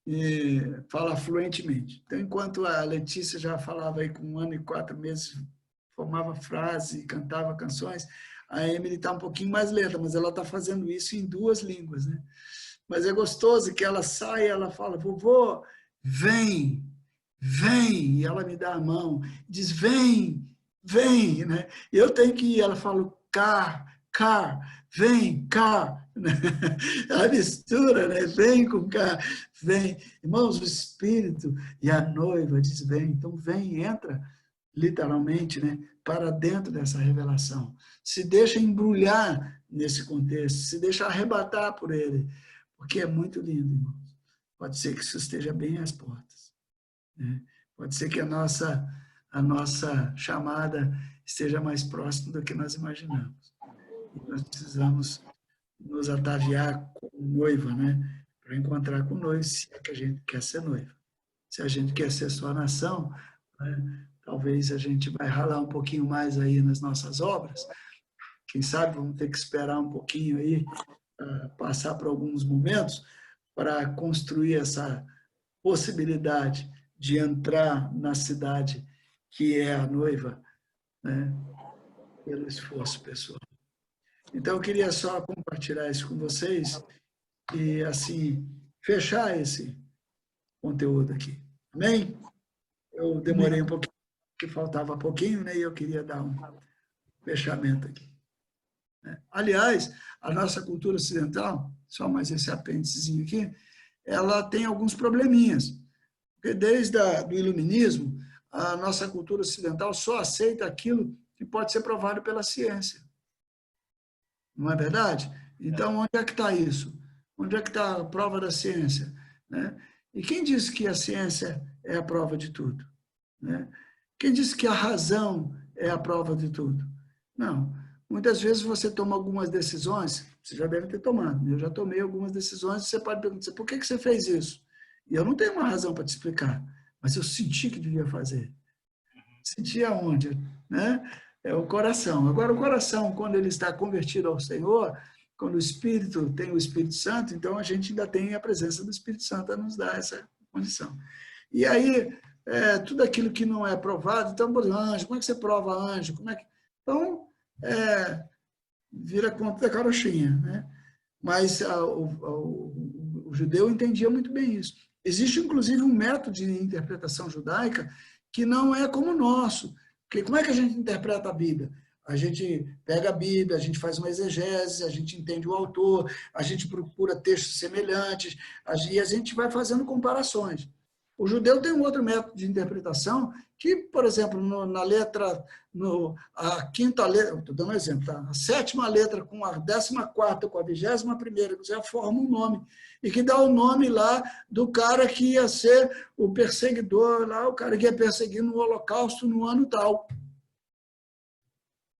E falar fluentemente. Então, enquanto a Letícia já falava aí com 1 ano e 4 meses, formava frase, cantava canções, a Emily está um pouquinho mais lenta, mas ela está fazendo isso em 2 línguas, né? Mas é gostoso que ela sai e ela fala, vovô, vem, vem, e ela me dá a mão, diz, vem, vem, né? E eu tenho que ir, ela fala, car, vem, car, a mistura, né? Vem com car, vem. Irmãos, o Espírito e a noiva diz, vem, então vem, entra, literalmente, né? Para dentro dessa revelação. Se deixa embrulhar nesse contexto, se deixa arrebatar por ele, porque é muito lindo, irmãos. Pode ser que isso esteja bem às portas, né? Pode ser que a nossa chamada esteja mais próxima do que nós imaginamos. E nós precisamos nos ataviar com noiva, né? Para encontrar com noivo, se é que a gente quer ser noiva. Se a gente quer ser sua nação, né? Talvez a gente vai ralar um pouquinho mais aí nas nossas obras. Quem sabe vamos ter que esperar um pouquinho aí, passar por alguns momentos, para construir essa possibilidade de entrar na cidade que é a noiva, né? Pelo esforço pessoal. Então, eu queria só compartilhar isso com vocês e, assim, fechar esse conteúdo aqui. Amém? Eu demorei um pouquinho, porque faltava pouquinho, né? E eu queria dar um fechamento aqui. Aliás, a nossa cultura ocidental, só mais esse apêndicezinho aqui, ela tem alguns probleminhas. Porque desde o iluminismo, a nossa cultura ocidental só aceita aquilo que pode ser provado pela ciência. Não é verdade? Então, onde é que está isso? Onde é que está a prova da ciência? Né? E quem disse que a ciência é a prova de tudo? Né? Quem disse que a razão é a prova de tudo. Não. Muitas vezes você toma algumas decisões, você já deve ter tomado, eu já tomei algumas decisões, você pode perguntar, por que você fez isso? E eu não tenho uma razão para te explicar, mas eu senti que devia fazer. Senti aonde? Né? É o coração. Agora, o coração, quando ele está convertido ao Senhor, quando o Espírito tem o Espírito Santo, então a gente ainda tem a presença do Espírito Santo a nos dar essa condição. E aí, tudo aquilo que não é provado, então, por exemplo, anjo, como é que você prova anjo? Como é que... Então, vira conta da carochinha, né? Mas o judeu entendia muito bem isso. Existe, inclusive, um método de interpretação judaica que não é como o nosso. Porque como é que a gente interpreta a Bíblia? A gente pega a Bíblia, a gente faz uma exegese, a gente entende o autor, a gente procura textos semelhantes, e a gente vai fazendo comparações. O judeu tem um outro método de interpretação que, por exemplo, na letra, a quinta letra, estou dando um exemplo, tá? A sétima letra com a 14ª, com a 21ª, que já forma um nome, e que dá o nome lá do cara que ia ser o perseguidor, lá, o cara que ia perseguir no Holocausto no ano tal.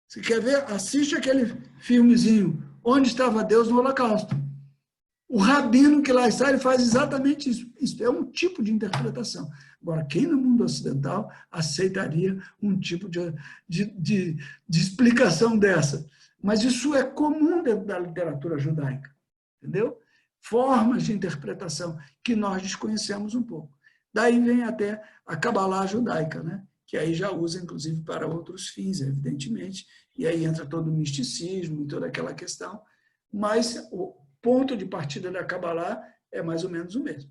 Você quer ver? Assiste aquele filmezinho, Onde Estava Deus no Holocausto. O rabino que lá está, ele faz exatamente isso. Isso é um tipo de interpretação. Agora, quem no mundo ocidental aceitaria um tipo de explicação dessa? Mas isso é comum dentro da literatura judaica, entendeu? Formas de interpretação que nós desconhecemos um pouco. Daí vem até a Cabalá judaica, né? Que aí já usa, inclusive, para outros fins, evidentemente, e aí entra todo o misticismo e toda aquela questão, mas o ponto de partida da Cabalá é mais ou menos o mesmo.